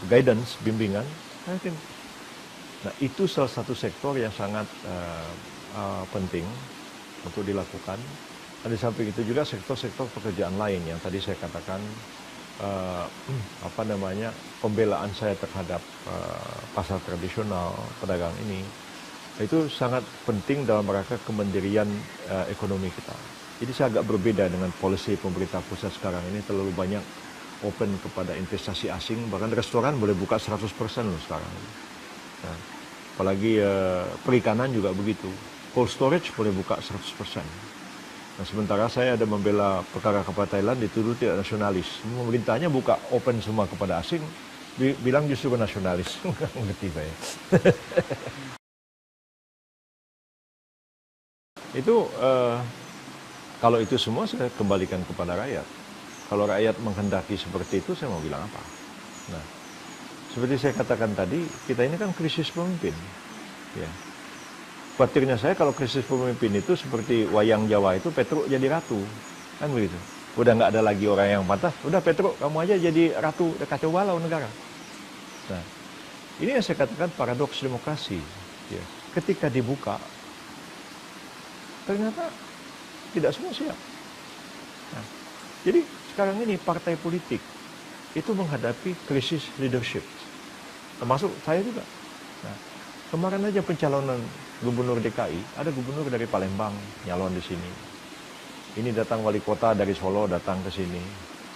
S1: guidance, bimbingan, mungkin. Nah, itu salah satu sektor yang sangat penting untuk dilakukan. Dan di samping itu juga sektor-sektor pekerjaan lain yang tadi saya katakan, pembelaan saya terhadap pasar tradisional, pedagang ini, itu sangat penting dalam rangka kemandirian ekonomi kita. Jadi saya agak berbeda dengan polisi pemerintah pusat sekarang ini, terlalu banyak open kepada investasi asing, bahkan restoran boleh buka 100% loh sekarang. Nah, apalagi perikanan juga begitu. Cold storage boleh buka 100%. Nah, sementara saya ada membela perkara kapal Thailand dituduh tidak nasionalis. Pemerintahnya buka open semua kepada asing, bilang justru nasionalis. Ngerti saya. Itu kalau itu semua saya kembalikan kepada rakyat. Kalau rakyat menghendaki seperti itu, saya mau bilang apa? Nah, seperti saya katakan tadi, kita ini kan krisis pemimpin. Ya. Khawatirnya saya kalau krisis pemimpin itu seperti wayang Jawa itu Petruk jadi ratu. Kan begitu. Udah nggak ada lagi orang yang pantas, udah Petruk kamu aja jadi ratu, kacau balau negara. Nah, ini yang saya katakan paradoks demokrasi. Ya. Ketika dibuka, ternyata tidak semua siap. Nah, jadi sekarang ini partai politik itu menghadapi krisis leadership, termasuk saya juga. Nah, kemarin aja pencalonan gubernur DKI, ada gubernur dari Palembang nyalon di sini. Ini datang wali kota dari Solo datang ke sini.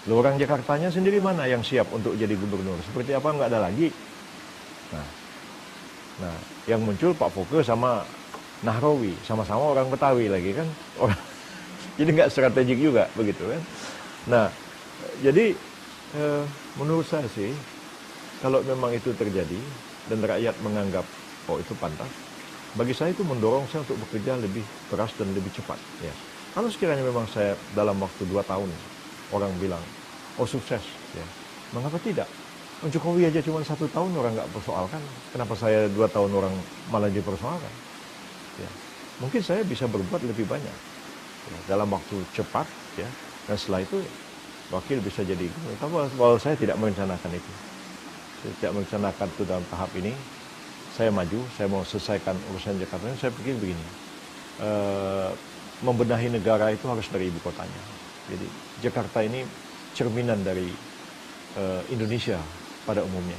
S1: Lu orang Jakartanya sendiri mana yang siap untuk jadi gubernur? Seperti apa nggak ada lagi. Nah, yang muncul Pak Foke sama Nahrawi, sama-sama orang Betawi lagi kan. Jadi nggak strategik juga begitu kan. Nah, jadi menurut saya sih, kalau memang itu terjadi dan rakyat menganggap oh itu pantas, bagi saya itu mendorong saya untuk bekerja lebih keras dan lebih cepat. Ya. Kalau sekiranya memang saya dalam waktu 2 tahun orang bilang oh sukses, ya, mengapa tidak? Jokowi aja cuma 1 tahun orang nggak persoalkan, kenapa saya 2 tahun orang malah dipersoalkan? Ya. Mungkin saya bisa berbuat lebih banyak ya, dalam waktu cepat, ya, dan setelah itu wakil bisa jadi. Tapi kalau saya tidak merencanakan itu, saya tidak merencanakan itu dalam tahap ini. Saya maju, saya mau selesaikan urusan Jakarta ini. Saya pikir begini, membenahi negara itu harus dari ibu kotanya. Jadi Jakarta ini cerminan dari Indonesia pada umumnya.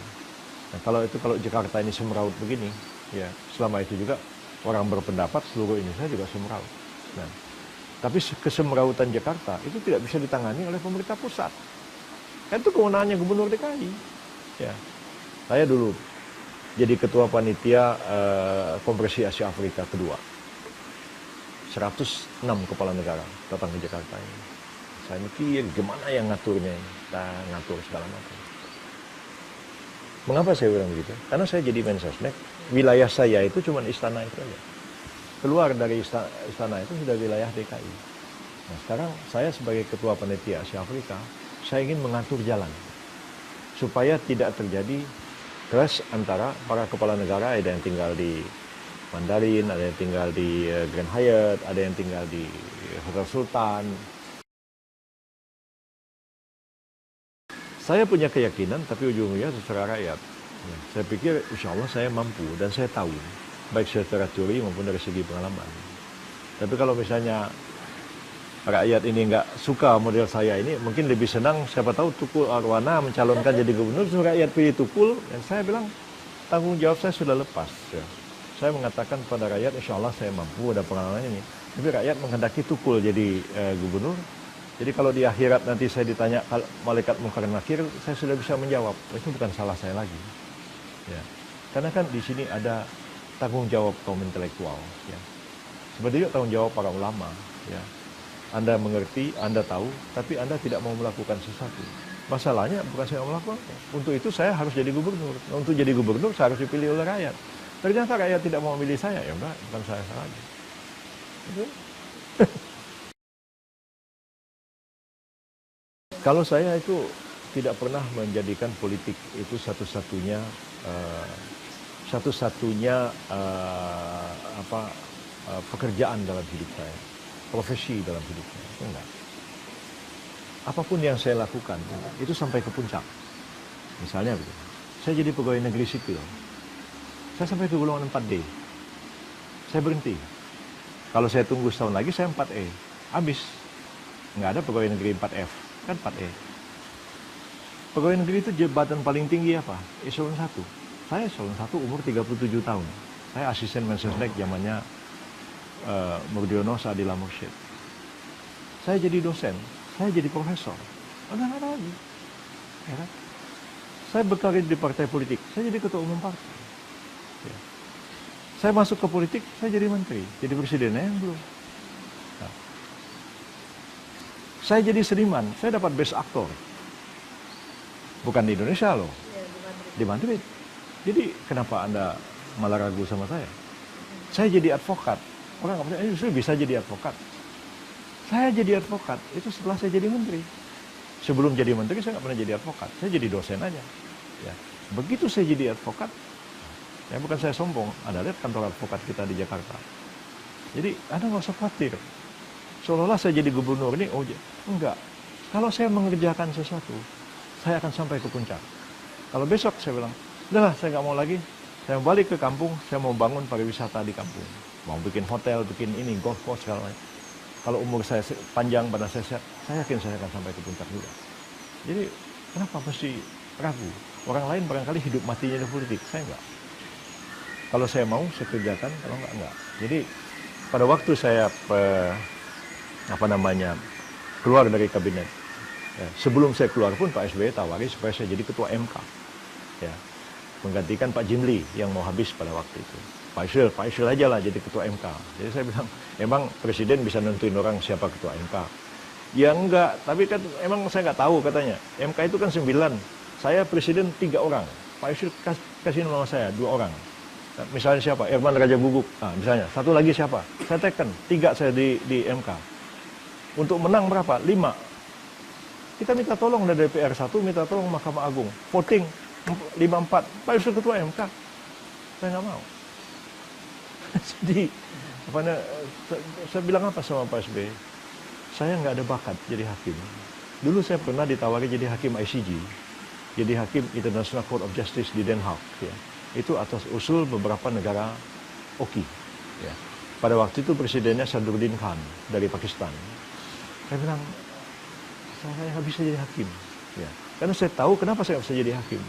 S1: Nah, kalau Jakarta ini semeraut begini, ya selama itu juga orang berpendapat seluruh Indonesia juga semeraut. Nah, tapi kesemerautan Jakarta itu tidak bisa ditangani oleh pemerintah pusat. Kan itu kewenangannya gubernur DKI. Ya, saya dulu jadi ketua panitia Konferensi Asia Afrika kedua. 106 kepala negara datang ke Jakarta ini. Saya mikir gimana yang ngaturnya ini. Kita ngatur segala macam. Mengapa saya bilang begitu? Karena saya jadi Mensesnek, wilayah saya itu cuma istana itu aja. Keluar dari istana itu sudah wilayah DKI. Nah, sekarang saya sebagai ketua panitia Asia Afrika, saya ingin mengatur jalan supaya tidak terjadi clash antara para kepala negara ada yang tinggal di Mandarin, ada yang tinggal di Grand Hyatt, ada yang tinggal di Hotel Sultan. Saya punya keyakinan, tapi ujung-ujungnya terserah rakyat. Ya, saya pikir insya Allah saya mampu dan saya tahu, baik secara teori maupun dari segi pengalaman. Tapi kalau misalnya rakyat ini nggak suka model saya ini, mungkin lebih senang siapa tahu Tukul Arwana mencalonkan jadi gubernur, terus rakyat pilih Tukul, dan saya bilang tanggung jawab saya sudah lepas. Ya. Saya mengatakan pada rakyat, insya Allah saya mampu, ada pengalaman ini. Tapi rakyat menghendaki Tukul jadi gubernur. Jadi kalau di akhirat nanti saya ditanya malaikat Munkar dan Nakir, saya sudah bisa menjawab, itu bukan salah saya lagi. Ya. Karena kan di sini ada tanggung jawab kaum intelektual. Ya. Seperti juga tanggung jawab para ulama. Ya. Anda mengerti, Anda tahu, tapi Anda tidak mau melakukan sesuatu. Masalahnya bukan saya mau melakukan. Untuk itu saya harus jadi gubernur. Untuk jadi gubernur saya harus dipilih oleh rakyat. Ternyata rakyat tidak mau memilih saya, ya enggak, bukan saya salah. Kalau saya itu tidak pernah menjadikan politik itu satu-satunya pekerjaan dalam hidup saya. Profesi dalam hidup saya, enggak. Apapun yang saya lakukan, itu sampai ke puncak. Misalnya, saya jadi pegawai negeri sipil. Saya sampai ke golongan 4D. Saya berhenti. Kalau saya tunggu setahun lagi, saya 4E. Habis. Nggak ada pegawai negeri 4F. Kan 4E. Pegawai negeri itu jabatan paling tinggi apa? Eselon 1. Saya eselon 1 umur 37 tahun. Saya asisten Mensesnek zamannya Murdiono Saadillah Mursyid. Saya jadi dosen, saya jadi profesor. Udah nggak ada lagi. Ya kan? Saya berkarir di partai politik, saya jadi ketua umum partai. Ya. Saya masuk ke politik, saya jadi menteri, jadi presidennya yang belum. Nah. Saya jadi seniman, saya dapat best actor. Bukan di Indonesia loh,
S2: Ya,
S1: di Madrid. Jadi kenapa Anda malah ragu sama saya? Saya jadi advokat. Orang nggak percaya, saya bisa jadi advokat. Saya jadi advokat, itu setelah saya jadi menteri. Sebelum jadi menteri, saya nggak pernah jadi advokat. Saya jadi dosen aja. Ya. Begitu saya jadi advokat, ya bukan saya sombong, Anda lihat kantor advokat kita di Jakarta. Jadi, Anda nggak usah khawatir. Seolah-olah saya jadi gubernur ini, enggak. Kalau saya mengerjakan sesuatu, saya akan sampai ke puncak. Kalau besok saya bilang, udahlah saya nggak mau lagi, saya mau balik ke kampung, saya mau bangun pariwisata di kampung. Mau bikin hotel, bikin ini, golf course, segala macam. Kalau umur saya panjang, pada saya sehat, saya yakin saya akan sampai ke puncak juga. Jadi, kenapa mesti ragu? Orang lain barangkali hidup matinya di politik, saya enggak. Kalau saya mau, saya kerjakan, kalau enggak. Jadi, pada waktu saya, keluar dari kabinet, ya, sebelum saya keluar pun Pak SBY tawari supaya saya jadi ketua MK. Ya, menggantikan Pak Jimli yang mau habis pada waktu itu. Pak Yusril aja lah jadi ketua MK. Jadi saya bilang, emang presiden bisa nentuin orang siapa ketua MK? Ya enggak, tapi kan emang saya nggak tahu katanya. MK itu kan 9, saya presiden 3 orang. Pak Yusril kasih nama saya 2 orang. Nah, misalnya siapa? Irman Raja Guguk. Nah, misalnya, satu lagi siapa? Saya teken, 3 saya di MK. Untuk menang berapa? 5. Kita minta tolong dari DPR 1, minta tolong Mahkamah Agung. Voting 5-4. Pak Yusril ketua MK. Saya nggak mau. Jadi, saya bilang apa sama Pak SBY? Saya nggak ada bakat jadi hakim. Dulu saya pernah ditawari jadi hakim ICJ, jadi hakim International Court of Justice di Den Haag. Ya. Itu atas usul beberapa negara OKI. Ya. Pada waktu itu presidennya Sadruddin Khan dari Pakistan. Saya bilang, saya nggak bisa jadi hakim. Ya. Karena saya tahu kenapa saya nggak bisa jadi hakim.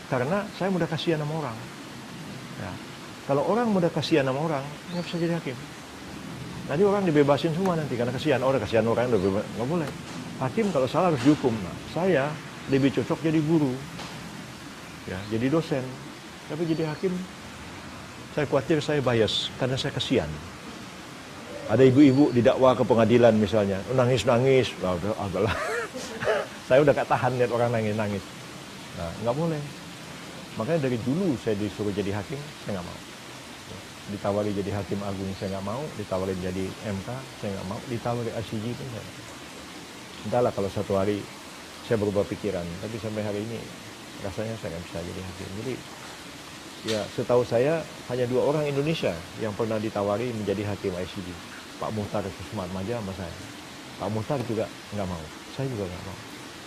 S1: Karena saya mudah kasihan sama orang. Ya. Kalau orang mudah kasihan sama orang, nggak bisa jadi hakim. Nanti orang dibebasin semua nanti karena kasihan. Udah kasihan orang, nggak boleh. Hakim kalau salah harus dihukum. Nah, saya lebih cocok jadi guru, ya, jadi dosen. Tapi jadi hakim, saya khawatir saya bias karena saya kasihan. Ada ibu-ibu didakwa ke pengadilan misalnya, nangis-nangis, nah, udahlah. Saya udah gak tahan lihat orang nangis-nangis. Nah, nggak boleh. Makanya dari dulu saya disuruh jadi hakim, saya nggak mau. Ditawari jadi hakim agung, saya nggak mau. Ditawari jadi MK, saya nggak mau. Ditawari ICJ pun saya. Entahlah kalau satu hari saya berubah pikiran. Tapi sampai hari ini rasanya saya nggak bisa jadi hakim. Jadi Ya, setahu saya hanya 2 orang Indonesia yang pernah ditawari menjadi hakim ICJ. Pak Muhtar Kussumaatmadja sama saya. Pak Muhtar juga nggak mau, saya juga nggak mau.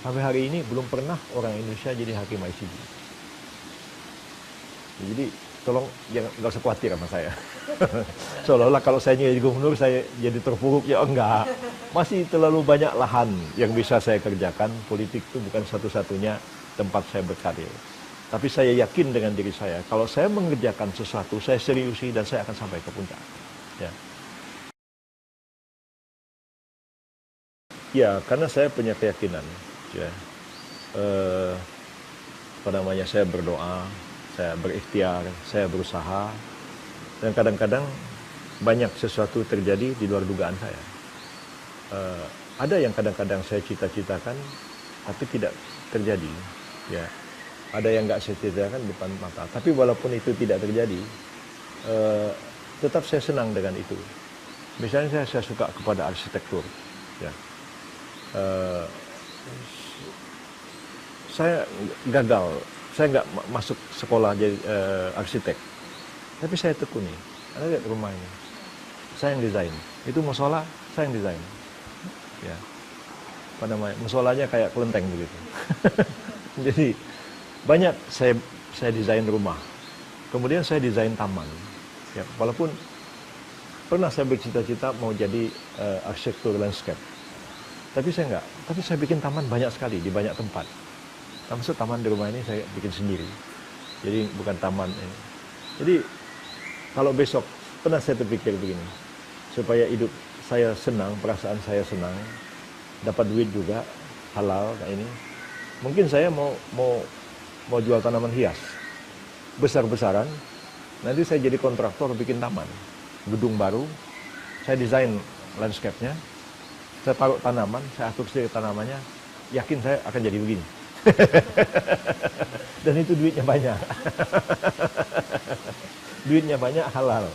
S1: Sampai hari ini belum pernah orang Indonesia jadi hakim ICJ. Jadi tolong jangan nggak usah khawatir sama saya. Seolah-olah kalau saya jadi gubernur saya jadi terpuruk, ya enggak. Masih terlalu banyak lahan yang bisa saya kerjakan. Politik itu bukan satu-satunya tempat saya berkarir. Tapi saya yakin dengan diri saya, kalau saya mengerjakan sesuatu, saya seriusi dan saya akan sampai ke puncak. Ya, ya karena saya punya keyakinan. Ya, apa namanya, saya berdoa, saya berikhtiar, saya berusaha, dan kadang-kadang banyak sesuatu terjadi di luar dugaan saya. Ada yang kadang-kadang saya cita-citakan, tapi tidak terjadi. Ya. Ada yang nggak saya cita-citakan depan mata. Tapi walaupun itu tidak terjadi, tetap saya senang dengan itu. Misalnya saya suka kepada arsitektur. Ya. Saya gagal, saya nggak masuk sekolah jadi arsitek. Tapi saya tekuni. Anda lihat rumah ini, saya yang desain. Itu musola, saya yang desain. Ya. Apa namanya? Musolanya kayak kelenteng begitu. Jadi banyak saya desain rumah. Kemudian saya desain taman. Ya, walaupun pernah saya bercita-cita mau jadi arsitektur landscape. Tapi saya enggak. Tapi saya bikin taman banyak sekali di banyak tempat. Termasuk taman di rumah ini saya bikin sendiri. Jadi bukan taman ini. Jadi kalau besok pernah saya terpikir begini, supaya hidup saya senang, perasaan saya senang, dapat duit juga halal kayak ini. Mungkin saya mau jual tanaman hias besar-besaran, nanti saya jadi kontraktor bikin taman, gedung baru, saya desain landscape-nya, saya taruh tanaman, saya atur sendiri tanamannya, yakin saya akan jadi begini. Dan itu duitnya banyak. Duitnya banyak, halal.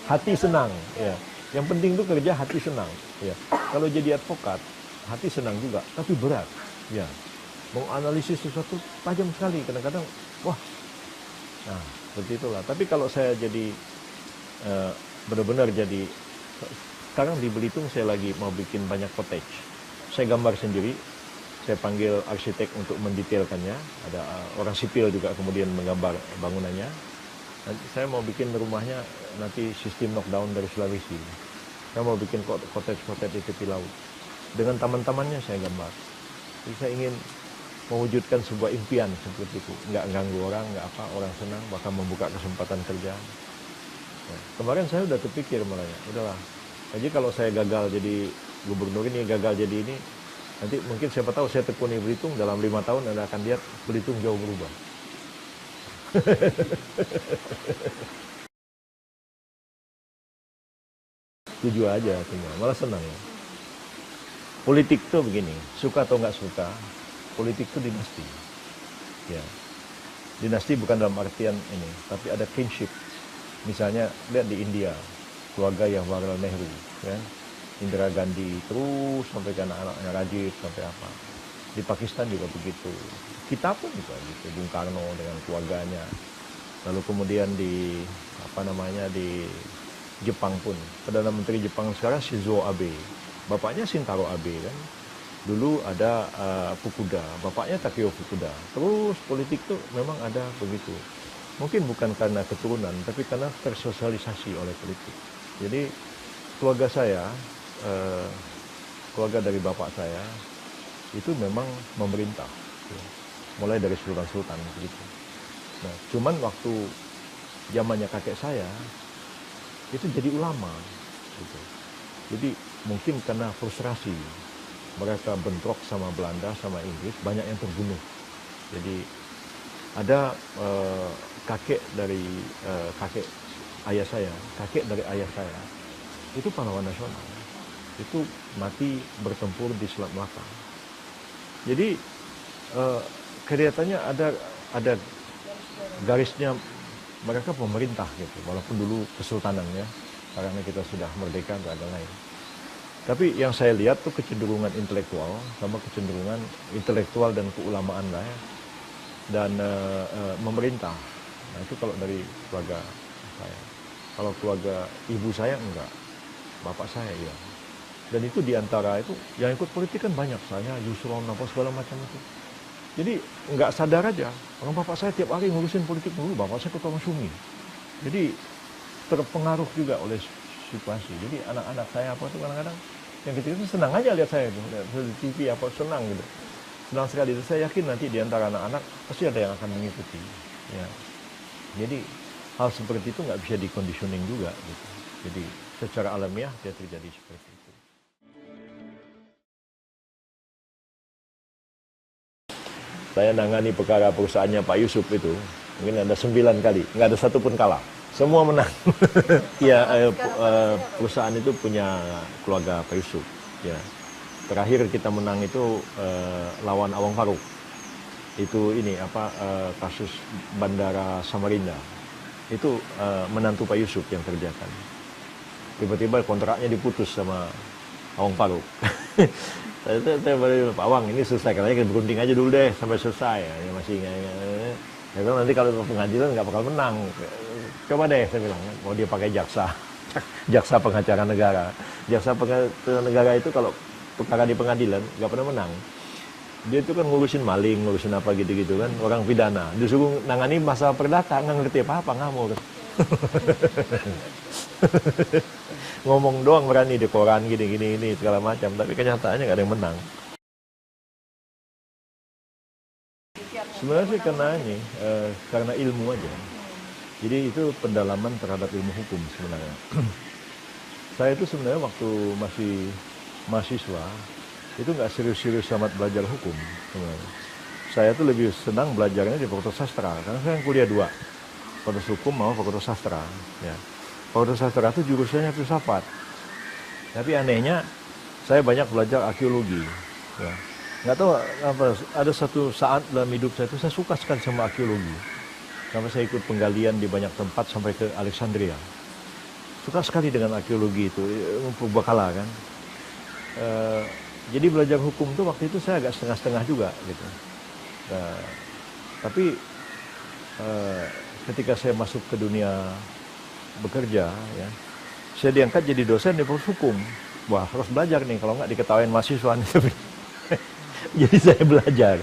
S1: Hati senang, ya. Yang penting itu kerja hati senang, ya. Kalau jadi advokat, hati senang juga, tapi berat, ya. Menganalisis sesuatu tajam sekali kadang-kadang, wah, nah seperti itulah. Tapi kalau saya jadi benar-benar jadi, sekarang di Belitung saya lagi mau bikin banyak cottage, saya gambar sendiri, saya panggil arsitek untuk mendetailkannya, ada orang sipil juga kemudian menggambar bangunannya. Nanti saya mau bikin rumahnya nanti sistem knockdown dari Sulawesi, saya mau bikin cottage di tepi laut dengan taman-tamannya saya gambar. Jadi saya ingin mewujudkan sebuah impian seperti itu, nggak ganggu orang, nggak apa, orang senang, bahkan membuka kesempatan kerja. Ya, kemarin saya udah terpikir malahnya, udahlah. Jadi kalau saya gagal jadi gubernur ini, gagal jadi ini, nanti mungkin siapa tahu saya tekuni Belitung, dalam 5 tahun Anda akan lihat Belitung jauh berubah. Tujuh aja, tinggal malah senang. Politik tuh begini, suka atau nggak suka, politik itu dinasti. Ya. Dinasti bukan dalam artian ini, tapi ada kinship. Misalnya, lihat di India, keluarga Jawaharlal Nehru, ya. Indira Gandhi, terus sampai ke anak-anaknya Rajiv, sampai apa. Di Pakistan juga begitu. Kita pun juga gitu, Bung Karno dengan keluarganya. Lalu kemudian di, di Jepang pun, Perdana Menteri Jepang sekarang Shinzo Abe. Bapaknya Shintaro Abe kan. Dulu ada Fukuda, bapaknya Takeo Fukuda. Terus politik tuh memang ada begitu. Mungkin bukan karena keturunan, tapi karena tersosialisasi oleh politik. Jadi keluarga saya, keluarga dari bapak saya, itu memang memerintah. Mulai dari sultan-sultan begitu. Nah, cuman waktu zamannya kakek saya, itu jadi ulama. Gitu. Jadi mungkin karena frustrasi, mereka bentrok sama Belanda, sama Inggris, banyak yang terbunuh. Jadi ada kakek dari kakek ayah saya, itu pahlawan nasional. Itu mati bertempur di Selat Melaka. Jadi kelihatannya ada garisnya, mereka pemerintah gitu, walaupun dulu kesultanan ya, karena kita sudah merdeka nggak ada lain. Tapi yang saya lihat tuh kecenderungan intelektual sama kecenderungan intelektual dan keulamaan lah ya. dan memerintah. Nah itu kalau dari keluarga saya. Kalau keluarga ibu saya enggak, bapak saya ya. Dan itu diantara itu yang ikut politik kan banyak, saya Yusron apa segala macam itu. Jadi nggak sadar aja, orang bapak saya tiap hari ngurusin politik dulu, bapak saya ketua Masumi. Jadi terpengaruh juga oleh situasi. Jadi anak-anak saya apa tuh kadang-kadang yang kecil itu senang aja lihat saya itu, lihat di TV apa senang gitu. Senang sekali itu. Saya yakin nanti di antara anak-anak pasti ada yang akan mengikuti. Ya. Jadi hal seperti itu nggak bisa dikondisioning juga. Gitu. Jadi secara alamiah dia terjadi seperti itu. Saya nangani perkara perusahaannya Pak Yusuf itu, mungkin ada 9 kali, nggak ada satupun kalah. Semua menang. Ya, perusahaan itu punya keluarga Pak Yusuf. Ya. Terakhir kita menang itu lawan Awang Faruk. Itu ini kasus Bandara Samarinda. Itu menantu Pak Yusuf yang kerjakan. Tiba-tiba kontraknya diputus sama Awang Faruk. Saya baru Pak Awang ini selesai, katanya berunding aja dulu deh sampai selesai. Ya, masih ya kan nanti kalau pengadilan nggak bakal menang. Coba deh saya bilang, mau dia pakai jaksa pengacara negara. Jaksa pengacara negara itu kalau perkara di pengadilan nggak pernah menang. Dia itu kan ngurusin maling, ngurusin apa gitu-gitu kan, orang pidana. Disuruh nangani masalah perdata, nggak ngerti apa-apa, ngamuk. Ngomong doang berani di koran gini ini segala macam, tapi kenyataannya nggak ada yang menang. Sebenarnya sih karena ilmu aja. Jadi itu pendalaman terhadap ilmu hukum sebenarnya. Saya itu sebenarnya waktu masih mahasiswa itu nggak serius-serius amat belajar hukum sebenarnya. Saya tuh lebih senang belajarnya di Fakultas Sastra karena saya kuliah 2, Fakultas Hukum mau Fakultas Sastra. Ya. Fakultas Sastra itu jurusannya filsafat. Tapi anehnya saya banyak belajar arkeologi. Ya. Nggak tahu apa, ada satu saat dalam hidup saya itu saya suka sekali sama arkeologi. Sampai saya ikut penggalian di banyak tempat sampai ke Alexandria. Suka sekali dengan arkeologi itu, purbakala kan. Jadi belajar hukum tuh waktu itu saya agak setengah-setengah juga gitu. Tapi ketika saya masuk ke dunia bekerja, ya, saya diangkat jadi dosen di Fakultas Hukum. Wah, harus belajar nih, kalau nggak diketawain mahasiswa nih. Jadi saya belajar.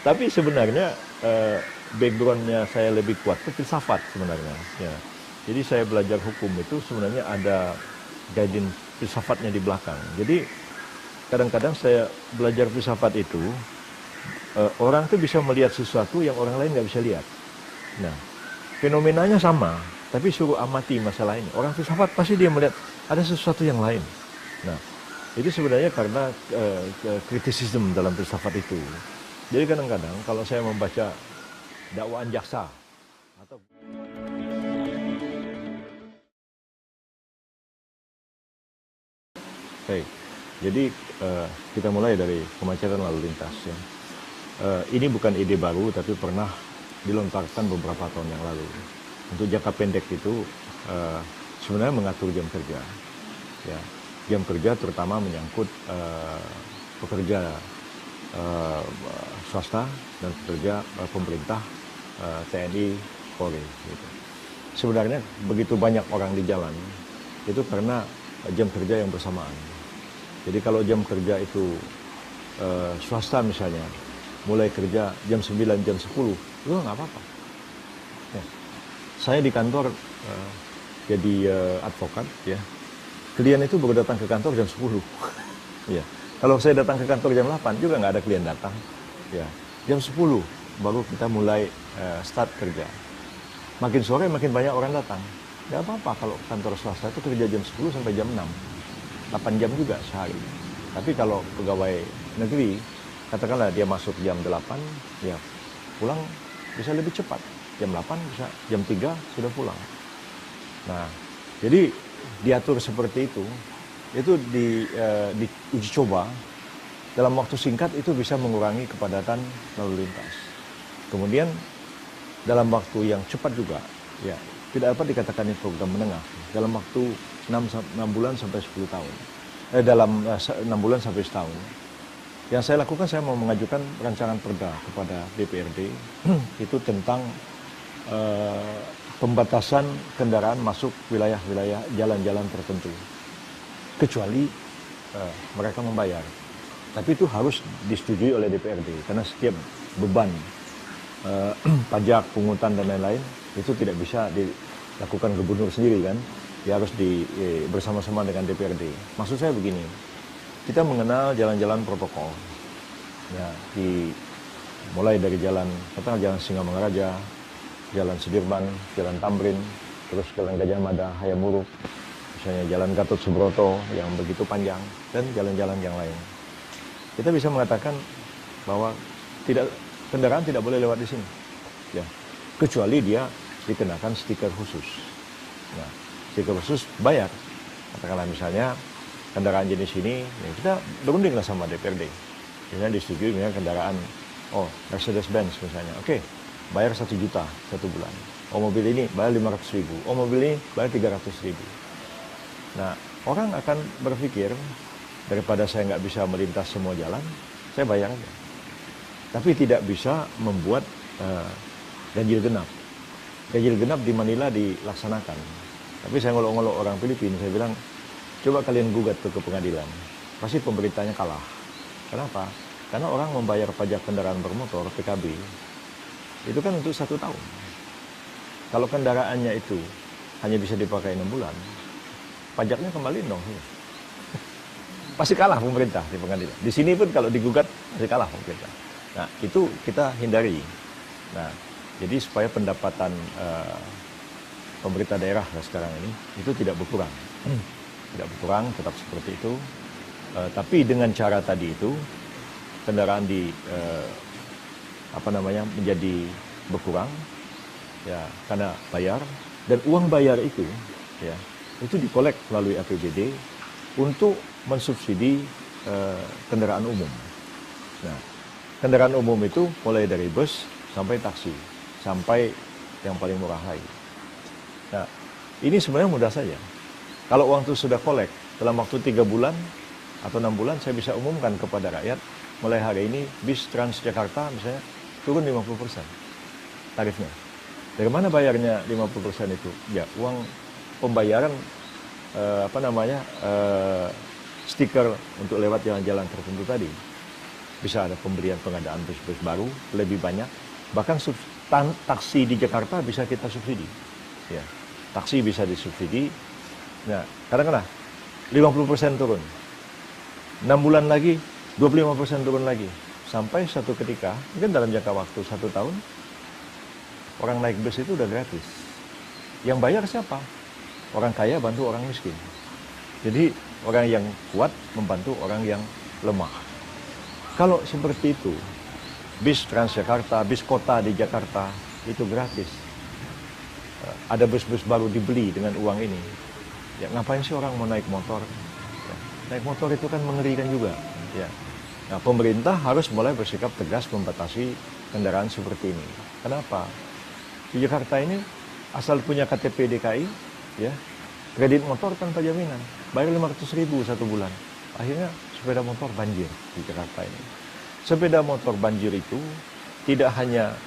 S1: Tapi sebenarnya backgroundnya saya lebih kuat itu filsafat sebenarnya. Ya. Jadi saya belajar hukum itu sebenarnya ada guidance filsafatnya di belakang. Jadi kadang-kadang saya belajar filsafat itu, orang tuh bisa melihat sesuatu yang orang lain nggak bisa lihat. Nah, fenomenanya sama. Tapi suruh amati masalah ini. Orang filsafat pasti dia melihat ada sesuatu yang lain. Nah, itu sebenarnya karena kritisisme dalam filsafat itu. Jadi kadang-kadang kalau saya membaca dakwaan jaksa atau jadi kita mulai dari kemacetan lalu lintas. Ya. Ini bukan ide baru, tapi pernah dilontarkan beberapa tahun yang lalu. Untuk jangka pendek itu sebenarnya mengatur jam kerja. Ya, jam kerja terutama menyangkut pekerja swasta dan pekerja pemerintah, TNI, Polri. Gitu. Sebenarnya begitu banyak orang di jalan itu karena jam kerja yang bersamaan. Jadi kalau jam kerja itu swasta misalnya mulai kerja jam 9, jam 10, itu nggak apa-apa. Ya. Saya di kantor jadi advokat, ya. Klien itu baru datang ke kantor jam 10. Ya. Kalau saya datang ke kantor jam 8 juga nggak ada klien datang. Ya. Jam 10 baru kita mulai start kerja. Makin sore makin banyak orang datang. Nggak apa-apa kalau kantor swasta itu kerja jam 10 sampai jam 6. 8 jam juga sehari. Tapi kalau pegawai negeri, katakanlah dia masuk jam 8, ya pulang bisa lebih cepat. Jam 8 bisa, jam 3 sudah pulang. Nah, jadi diatur seperti itu diuji coba. Dalam waktu singkat itu bisa mengurangi kepadatan lalu lintas. Kemudian dalam waktu yang cepat juga, ya tidak dapat dikatakan ini program menengah. Dalam waktu 6 bulan sampai 10 tahun. Dalam 6 bulan sampai setahun. Yang saya lakukan, saya mau mengajukan rancangan perda kepada DPRD itu tentang pembatasan kendaraan masuk wilayah-wilayah jalan-jalan tertentu, kecuali mereka membayar. Tapi itu harus disetujui oleh DPRD, karena setiap beban pajak, pungutan dan lain-lain itu tidak bisa dilakukan gubernur sendiri kan, dia harus bersama-sama dengan DPRD. Maksud saya begini, kita mengenal jalan-jalan protokol, ya, mulai dari jalan Singamangaraja, jalan Sudirman, jalan Tamrin, terus jalan Gajah Mada, Hayamuruk, misalnya jalan Gatot Subroto yang begitu panjang, dan jalan-jalan yang lain. Kita bisa mengatakan bahwa kendaraan tidak boleh lewat di sini, ya, kecuali dia dikenakan stiker khusus. Nah, stiker khusus bayar. Katakanlah misalnya kendaraan jenis ini, ya kita berunding lah sama DPRD. Misalnya disetujui misalnya kendaraan, Mercedes-Benz misalnya, oke, bayar 1 juta 1 bulan. Mobil ini bayar 500.000, mobil ini bayar 300.000. Nah, orang akan berpikir, daripada saya nggak bisa melintas semua jalan, saya bayar aja. Tapi tidak bisa membuat ganjil genap. Ganjil genap di Manila dilaksanakan. Tapi saya ngolok-ngolok orang Filipina, saya bilang, coba kalian gugat ke pengadilan. Pasti pemerintahnya kalah. Kenapa? Karena orang membayar pajak kendaraan bermotor, PKB, itu kan untuk 1 tahun. Kalau kendaraannya itu hanya bisa dipakai 6 bulan, pajaknya kembali dong. Pasti kalah pemerintah di pengadilan. Di sini pun kalau digugat, pasti kalah pemerintah. Nah, itu kita hindari. Nah, jadi supaya pendapatan pemerintah daerah sekarang ini itu tidak berkurang. Tidak berkurang, tetap seperti itu. Tapi dengan cara tadi itu, kendaraan menjadi berkurang, ya, karena bayar, dan uang bayar itu, ya, itu dikolek melalui APBD untuk mensubsidi kendaraan umum. Nah, kendaraan umum itu mulai dari bus sampai taksi, sampai yang paling murah lagi. Nah, ini sebenarnya mudah saja. Kalau uang itu sudah kolek, dalam waktu 3 bulan atau 6 bulan, saya bisa umumkan kepada rakyat, mulai hari ini bis Transjakarta misalnya turun 50% tarifnya. Dari mana bayarnya 50% itu? Ya, uang pembayaran stiker untuk lewat jalan-jalan tertentu tadi. Bisa ada pemberian pengadaan bus-bus baru lebih banyak. Bahkan taksi di Jakarta bisa kita subsidi. Ya, taksi bisa disubsidi. Nah, kadang-kadang 50% turun. 6 bulan lagi 25% turun lagi. Sampai satu ketika, mungkin dalam jangka waktu 1 tahun, orang naik bus itu udah gratis. Yang bayar siapa? Orang kaya bantu orang miskin. Jadi orang yang kuat membantu orang yang lemah. Kalau seperti itu, bis Transjakarta, bis kota di Jakarta itu gratis. Ada bus-bus baru dibeli dengan uang ini. Ya, ngapain sih orang mau naik motor? Ya, naik motor itu kan mengerikan juga. Ya. Nah, pemerintah harus mulai bersikap tegas membatasi kendaraan seperti ini. Kenapa? Di Jakarta ini asal punya KTP DKI, ya, kredit motor tanpa jaminan, bayar 500.000 1 bulan. Akhirnya sepeda motor banjir di Jakarta ini. Sepeda motor banjir itu tidak hanya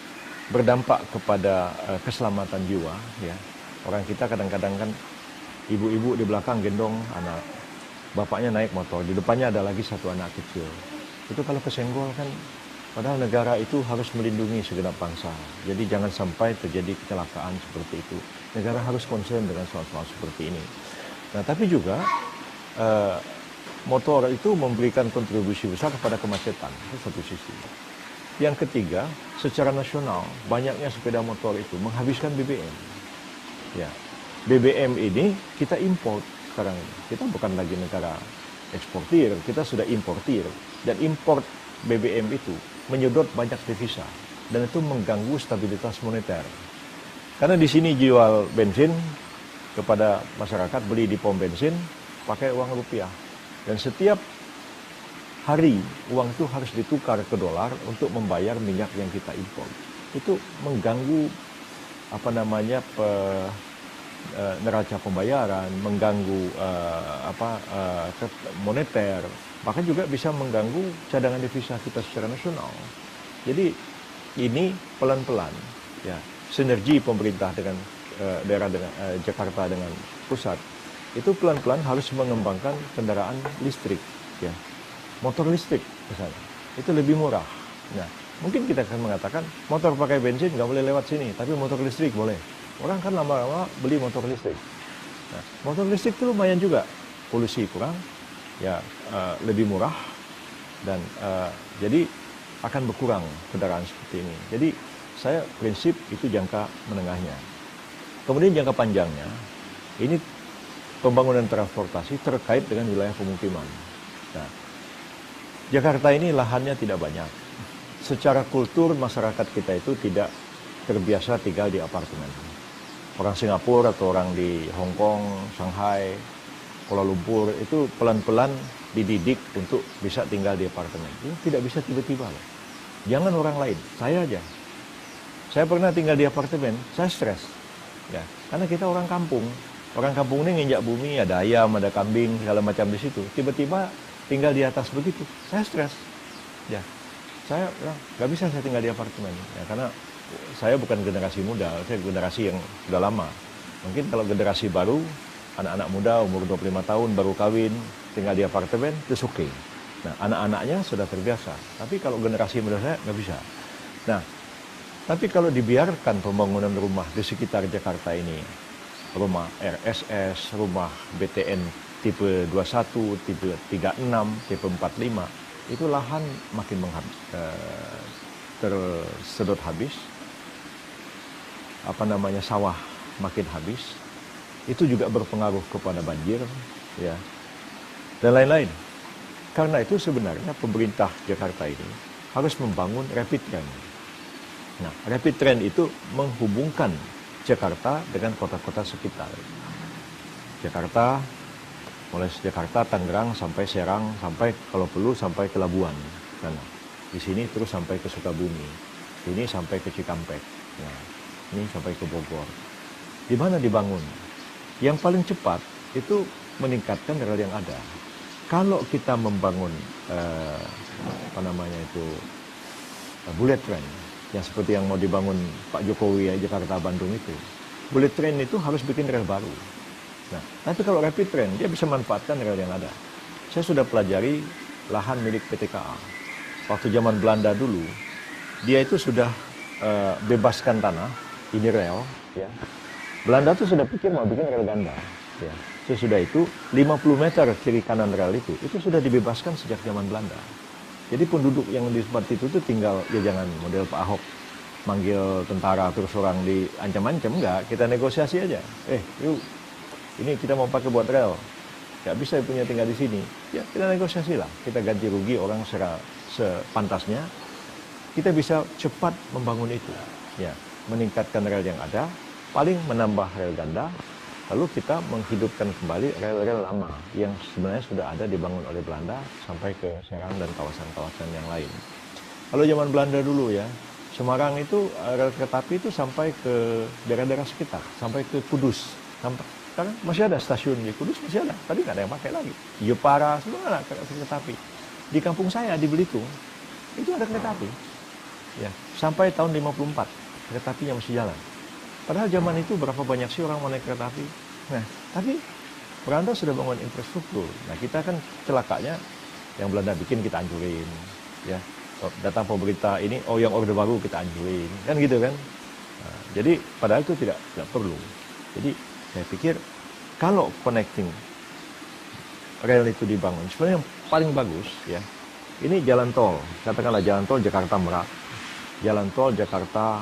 S1: berdampak kepada keselamatan jiwa, ya. Orang kita kadang-kadang kan ibu-ibu di belakang gendong anak, bapaknya naik motor, di depannya ada lagi 1 anak kecil. Itu kalau kesenggol kan, padahal negara itu harus melindungi segenap bangsa. Jadi jangan sampai terjadi kecelakaan seperti itu. Negara harus concern dengan soal-soal seperti ini. Nah, tapi juga motor itu memberikan kontribusi besar kepada kemacetan, itu satu sisi. Yang ketiga, secara nasional banyaknya sepeda motor itu menghabiskan BBM. Ya, BBM ini kita import sekarang ini. Kita bukan lagi negara eksportir, kita sudah importir. Dan import BBM itu menyedot banyak devisa dan itu mengganggu stabilitas moneter. Karena di sini jual bensin kepada masyarakat, beli di pom bensin pakai uang rupiah. Dan setiap hari uang itu harus ditukar ke dolar untuk membayar minyak yang kita impor. Itu mengganggu neraca pembayaran, mengganggu moneter, bahkan juga bisa mengganggu cadangan devisa kita secara nasional. Jadi ini pelan-pelan ya, sinergi pemerintah dengan daerah dengan Jakarta dengan pusat itu pelan-pelan harus mengembangkan kendaraan listrik ya, motor listrik misalnya itu lebih murah. Nah, mungkin kita akan mengatakan motor pakai bensin nggak boleh lewat sini, tapi motor listrik boleh. Orang kan lama-lama beli motor listrik. Nah, motor listrik itu lumayan juga, polusi kurang, ya lebih murah, dan jadi akan berkurang kendaraan seperti ini. Jadi saya prinsip itu jangka menengahnya. Kemudian jangka panjangnya, ini pembangunan transportasi terkait dengan wilayah pemukiman. Nah, Jakarta ini lahannya tidak banyak. Secara kultur masyarakat kita itu tidak terbiasa tinggal di apartemen. Orang Singapura atau orang di Hong Kong, Shanghai, Kuala Lumpur itu pelan-pelan dididik untuk bisa tinggal di apartemen. Ini tidak bisa tiba-tiba loh. Jangan orang lain, saya aja. Saya pernah tinggal di apartemen, saya stres. Ya, karena kita orang kampung. Orang kampung ini nginjak bumi, ada ayam, ada kambing, segala macam di situ. Tiba-tiba tinggal di atas begitu, saya stres. Ya, saya nggak bisa saya tinggal di apartemen. Ya, karena saya bukan generasi muda, saya generasi yang sudah lama. Mungkin kalau generasi baru, anak-anak muda umur 25 tahun baru kawin, tinggal di apartemen, itu oke. Nah, anak-anaknya sudah terbiasa. Tapi kalau generasi muda saya nggak bisa. Nah, tapi kalau dibiarkan pembangunan rumah di sekitar Jakarta ini, rumah RSS, rumah BTN tipe 21, tipe 36, tipe 45, itu lahan makin tersedot habis. Sawah makin habis. Itu juga berpengaruh kepada banjir, ya, dan lain-lain. Karena itu sebenarnya pemerintah Jakarta ini harus membangun rapid train. Nah, rapid train itu menghubungkan Jakarta dengan kota-kota sekitar. Jakarta, mulai Jakarta, Tangerang, sampai Serang, sampai kalau perlu sampai ke Labuan. Nah, di sini terus sampai ke Sukabumi. Ini sampai ke Cikampek. Nah, ini sampai ke Bogor. Di mana dibangun? Yang paling cepat itu meningkatkan rel yang ada. Kalau kita membangun bullet train, yang seperti yang mau dibangun Pak Jokowi ya, Jakarta Bandung itu, bullet train itu harus bikin rel baru. Nah, tapi kalau rapid train dia bisa manfaatkan rel yang ada. Saya sudah pelajari lahan milik PT KA. Waktu zaman Belanda dulu, dia itu sudah bebaskan tanah, ini rel, ya. Belanda tuh sudah pikir mau bikin rel ganda, ya. Sesudah itu 50 meter kiri kanan rel itu sudah dibebaskan sejak zaman Belanda. Jadi penduduk yang di tempat itu tuh tinggal, ya jangan model Pak Ahok manggil tentara terus orang diancam-ancam, enggak, kita negosiasi aja. Yuk, ini kita mau pakai buat rel, nggak bisa punya tinggal di sini, ya kita negosiasi lah, kita ganti rugi orang secara sepantasnya, kita bisa cepat membangun itu, ya, meningkatkan rel yang ada, paling menambah rel ganda, lalu kita menghidupkan kembali rel-rel lama yang sebenarnya sudah ada dibangun oleh Belanda sampai ke Serang dan kawasan-kawasan yang lain. Kalau zaman Belanda dulu ya, Semarang itu rel kereta api itu sampai ke daerah-daerah sekitar, sampai ke Kudus. Karena masih ada stasiun di Kudus, masih ada. Tadi nggak ada yang pakai lagi. Jepara, semua ada kereta api. Di kampung saya, di Belitung, itu ada kereta api. Ya, sampai tahun 54, kereta apinya masih jalan. Padahal zaman itu berapa banyak sih orang mau naik kereta api. Nah, tapi Belanda sudah bangun infrastruktur. Nah, kita kan celakanya yang Belanda bikin kita hancurin. Ya, datang pemerintah ini, yang orde baru kita hancurin. Kan gitu kan. Nah, jadi padahal itu tidak perlu. Jadi saya pikir kalau connecting rel itu dibangun, sebenarnya yang paling bagus ya, ini jalan tol. Katakanlah jalan tol Jakarta Merak, jalan tol Jakarta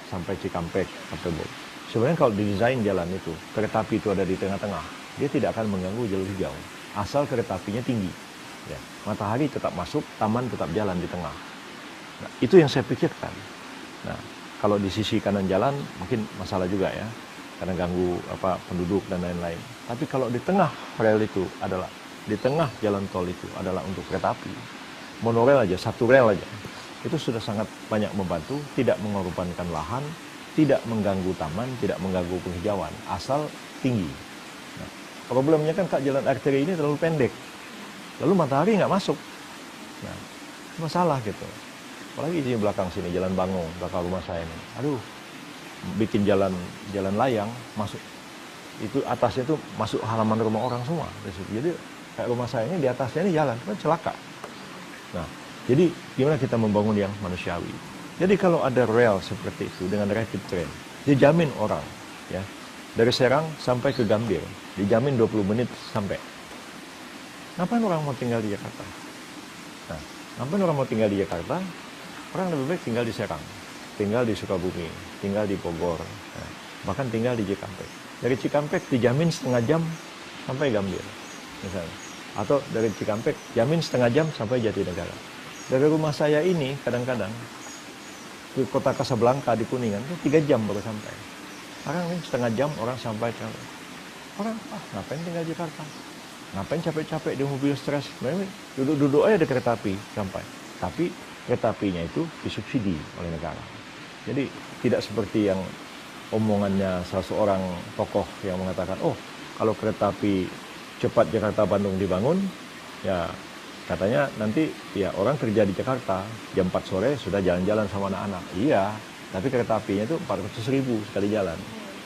S1: sampai Cikampek, sampai Bogor. Sebenarnya kalau didesain jalan itu, kereta api itu ada di tengah-tengah, dia tidak akan mengganggu jalur hijau. Asal kereta apinya tinggi. Ya. Matahari tetap masuk, taman tetap jalan di tengah. Nah, itu yang saya pikirkan. Nah, kalau di sisi kanan jalan mungkin masalah juga ya, karena ganggu penduduk dan lain-lain. Tapi kalau di tengah rel itu adalah, di tengah jalan tol itu adalah untuk kereta api. Monorel aja, satu rel aja. Itu sudah sangat banyak membantu, tidak mengorbankan lahan, tidak mengganggu taman, tidak mengganggu penghijauan, asal tinggi. Nah, problemnya kan Kak, jalan arteri ini terlalu pendek, lalu matahari nggak masuk. Nah, masalah gitu. Apalagi di belakang sini, Jalan Bangung, belakang rumah saya ini. Aduh, bikin jalan layang masuk. Itu atasnya itu masuk halaman rumah orang semua. Jadi kayak rumah saya ini di atasnya ini jalan, kan celaka. Nah, jadi gimana kita membangun yang manusiawi? Jadi kalau ada rel seperti itu dengan rapid train, dijamin orang, ya, dari Serang sampai ke Gambir, dijamin 20 menit sampai. Ngapain orang mau tinggal di Jakarta? Nah, ngapain orang mau tinggal di Jakarta? Orang lebih baik tinggal di Serang, tinggal di Sukabumi, tinggal di Bogor, nah, bahkan tinggal di Cikampek. Dari Cikampek dijamin setengah jam sampai Gambir, misalnya. Atau dari Cikampek, jamin setengah jam sampai Jatinegara. Dari rumah saya ini, kadang-kadang, ke kota Kasablanka di Kuningan, itu 3 jam baru sampai. Sekarang ini setengah jam orang sampai. Orang, ngapain tinggal di Jakarta? Ngapain capek-capek di mobil stres? Duduk-duduk aja di kereta api sampai. Tapi kereta apinya itu disubsidi oleh negara. Jadi tidak seperti yang omongannya salah seorang tokoh yang mengatakan, oh kalau kereta api cepat Jakarta-Bandung dibangun, ya katanya nanti ya orang kerja di Jakarta jam 4 sore sudah jalan-jalan sama anak-anak. Iya, tapi kereta apinya itu 400.000 sekali jalan.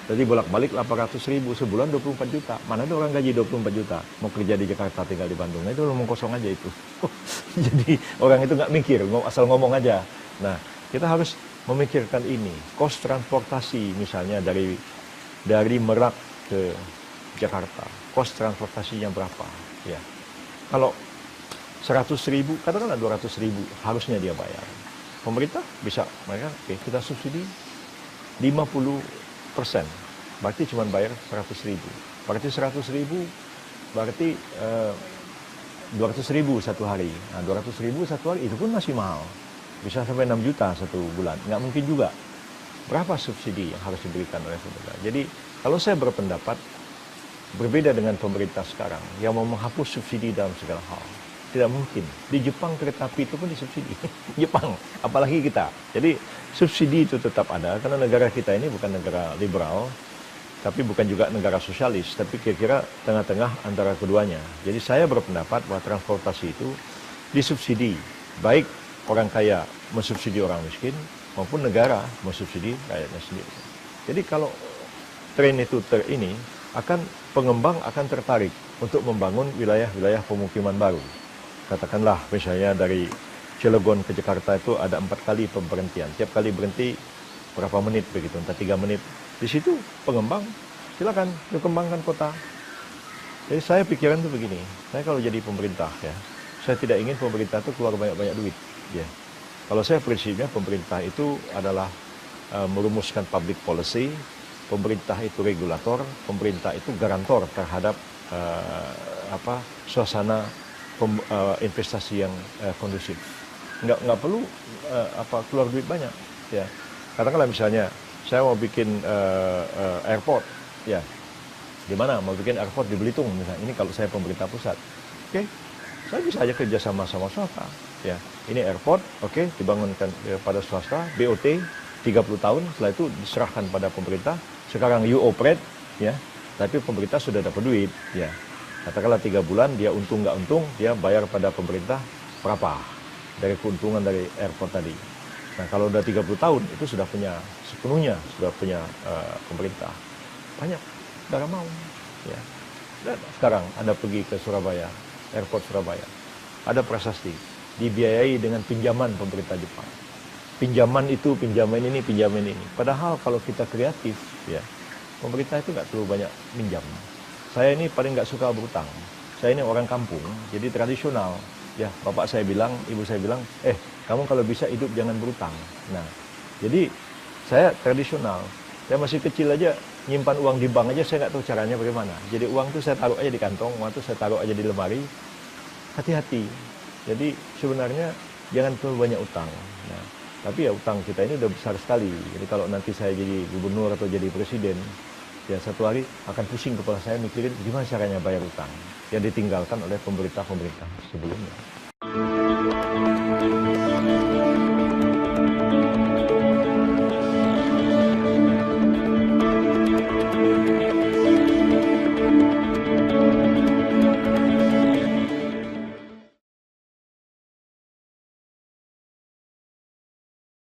S1: Jadi bolak-balik 800.000 sebulan 24 juta. Mana ada orang gaji 24 juta mau kerja di Jakarta tinggal di Bandung. Nah, itu ngomong kosong aja itu. Jadi orang itu nggak mikir, asal ngomong aja. Nah, kita harus memikirkan ini. Kos transportasi misalnya dari Merak ke Jakarta, kos transportasinya berapa? Ya, kalau 100.000, katakanlah 200.000 harusnya dia bayar. Pemerintah bisa, mereka kita subsidi 50%, berarti cuma bayar 100.000. Berarti 100.000, berarti 200.000 satu hari. Nah, 200.000 satu hari itu pun masih mahal. Bisa sampai 6 juta satu bulan. Nggak mungkin juga. Berapa subsidi yang harus diberikan oleh pemerintah? Jadi kalau saya berpendapat berbeda dengan pemerintah sekarang yang mau menghapus subsidi dalam segala hal. Tidak mungkin. Di Jepang kereta api itu pun disubsidi. Jepang, apalagi kita. Jadi subsidi itu tetap ada karena negara kita ini bukan negara liberal, tapi bukan juga negara sosialis, tapi kira-kira tengah-tengah antara keduanya. Jadi saya berpendapat bahwa transportasi itu disubsidi. Baik orang kaya mensubsidi orang miskin maupun negara mensubsidi rakyatnya sendiri. Jadi kalau tren itu pengembang akan tertarik untuk membangun wilayah-wilayah pemukiman baru. Katakanlah misalnya dari Cilegon ke Jakarta itu ada 4 kali pemberhentian. Tiap kali berhenti berapa menit begitu, entah 3 menit. Di situ pengembang silakan dikembangkan kota. Jadi saya pikiran itu begini, saya kalau jadi pemerintah ya, saya tidak ingin pemerintah itu keluar banyak-banyak duit. Ya. Kalau saya prinsipnya pemerintah itu adalah merumuskan public policy, pemerintah itu regulator, pemerintah itu garantor terhadap suasana investasi yang kondusif. Nggak perlu keluar duit banyak. Ya. Katakanlah misalnya saya mau bikin airport, ya, di mana mau bikin airport di Belitung misalnya. Ini kalau saya pemerintah pusat, oke, saya bisa aja kerja sama swasta. Ya, ini airport, oke, dibangunkan pada swasta, BOT 30 tahun, setelah itu diserahkan pada pemerintah. Sekarang you operate, ya, tapi pemerintah sudah dapat duit, ya. Katakanlah 3 bulan, dia untung nggak untung, dia bayar pada pemerintah berapa dari keuntungan dari airport tadi. Nah, kalau udah 30 tahun, itu sudah punya sepenuhnya, sudah punya pemerintah. Banyak, negara mau. Ya. Dan sekarang Anda pergi ke Surabaya, airport Surabaya, ada prasasti, dibiayai dengan pinjaman pemerintah Jepang. Pinjaman itu, pinjaman ini, pinjaman ini. Padahal kalau kita kreatif, ya, pemerintah itu nggak perlu banyak minjam. Saya ini paling nggak suka berutang. Saya ini orang kampung, jadi tradisional. Ya, bapak saya bilang, ibu saya bilang, kamu kalau bisa hidup jangan berutang. Nah, jadi saya tradisional. Saya masih kecil aja, nyimpan uang di bank aja, saya nggak tahu caranya bagaimana. Jadi uang itu saya taruh aja di kantong, uang itu saya taruh aja di lemari. Hati-hati. Jadi sebenarnya jangan terlalu banyak utang. Nah, tapi ya utang kita ini udah besar sekali. Jadi kalau nanti saya jadi gubernur atau jadi presiden, ya satu hari akan pusing kepala saya mikirin gimana caranya bayar utang yang ditinggalkan oleh pemerintah-pemerintah sebelumnya.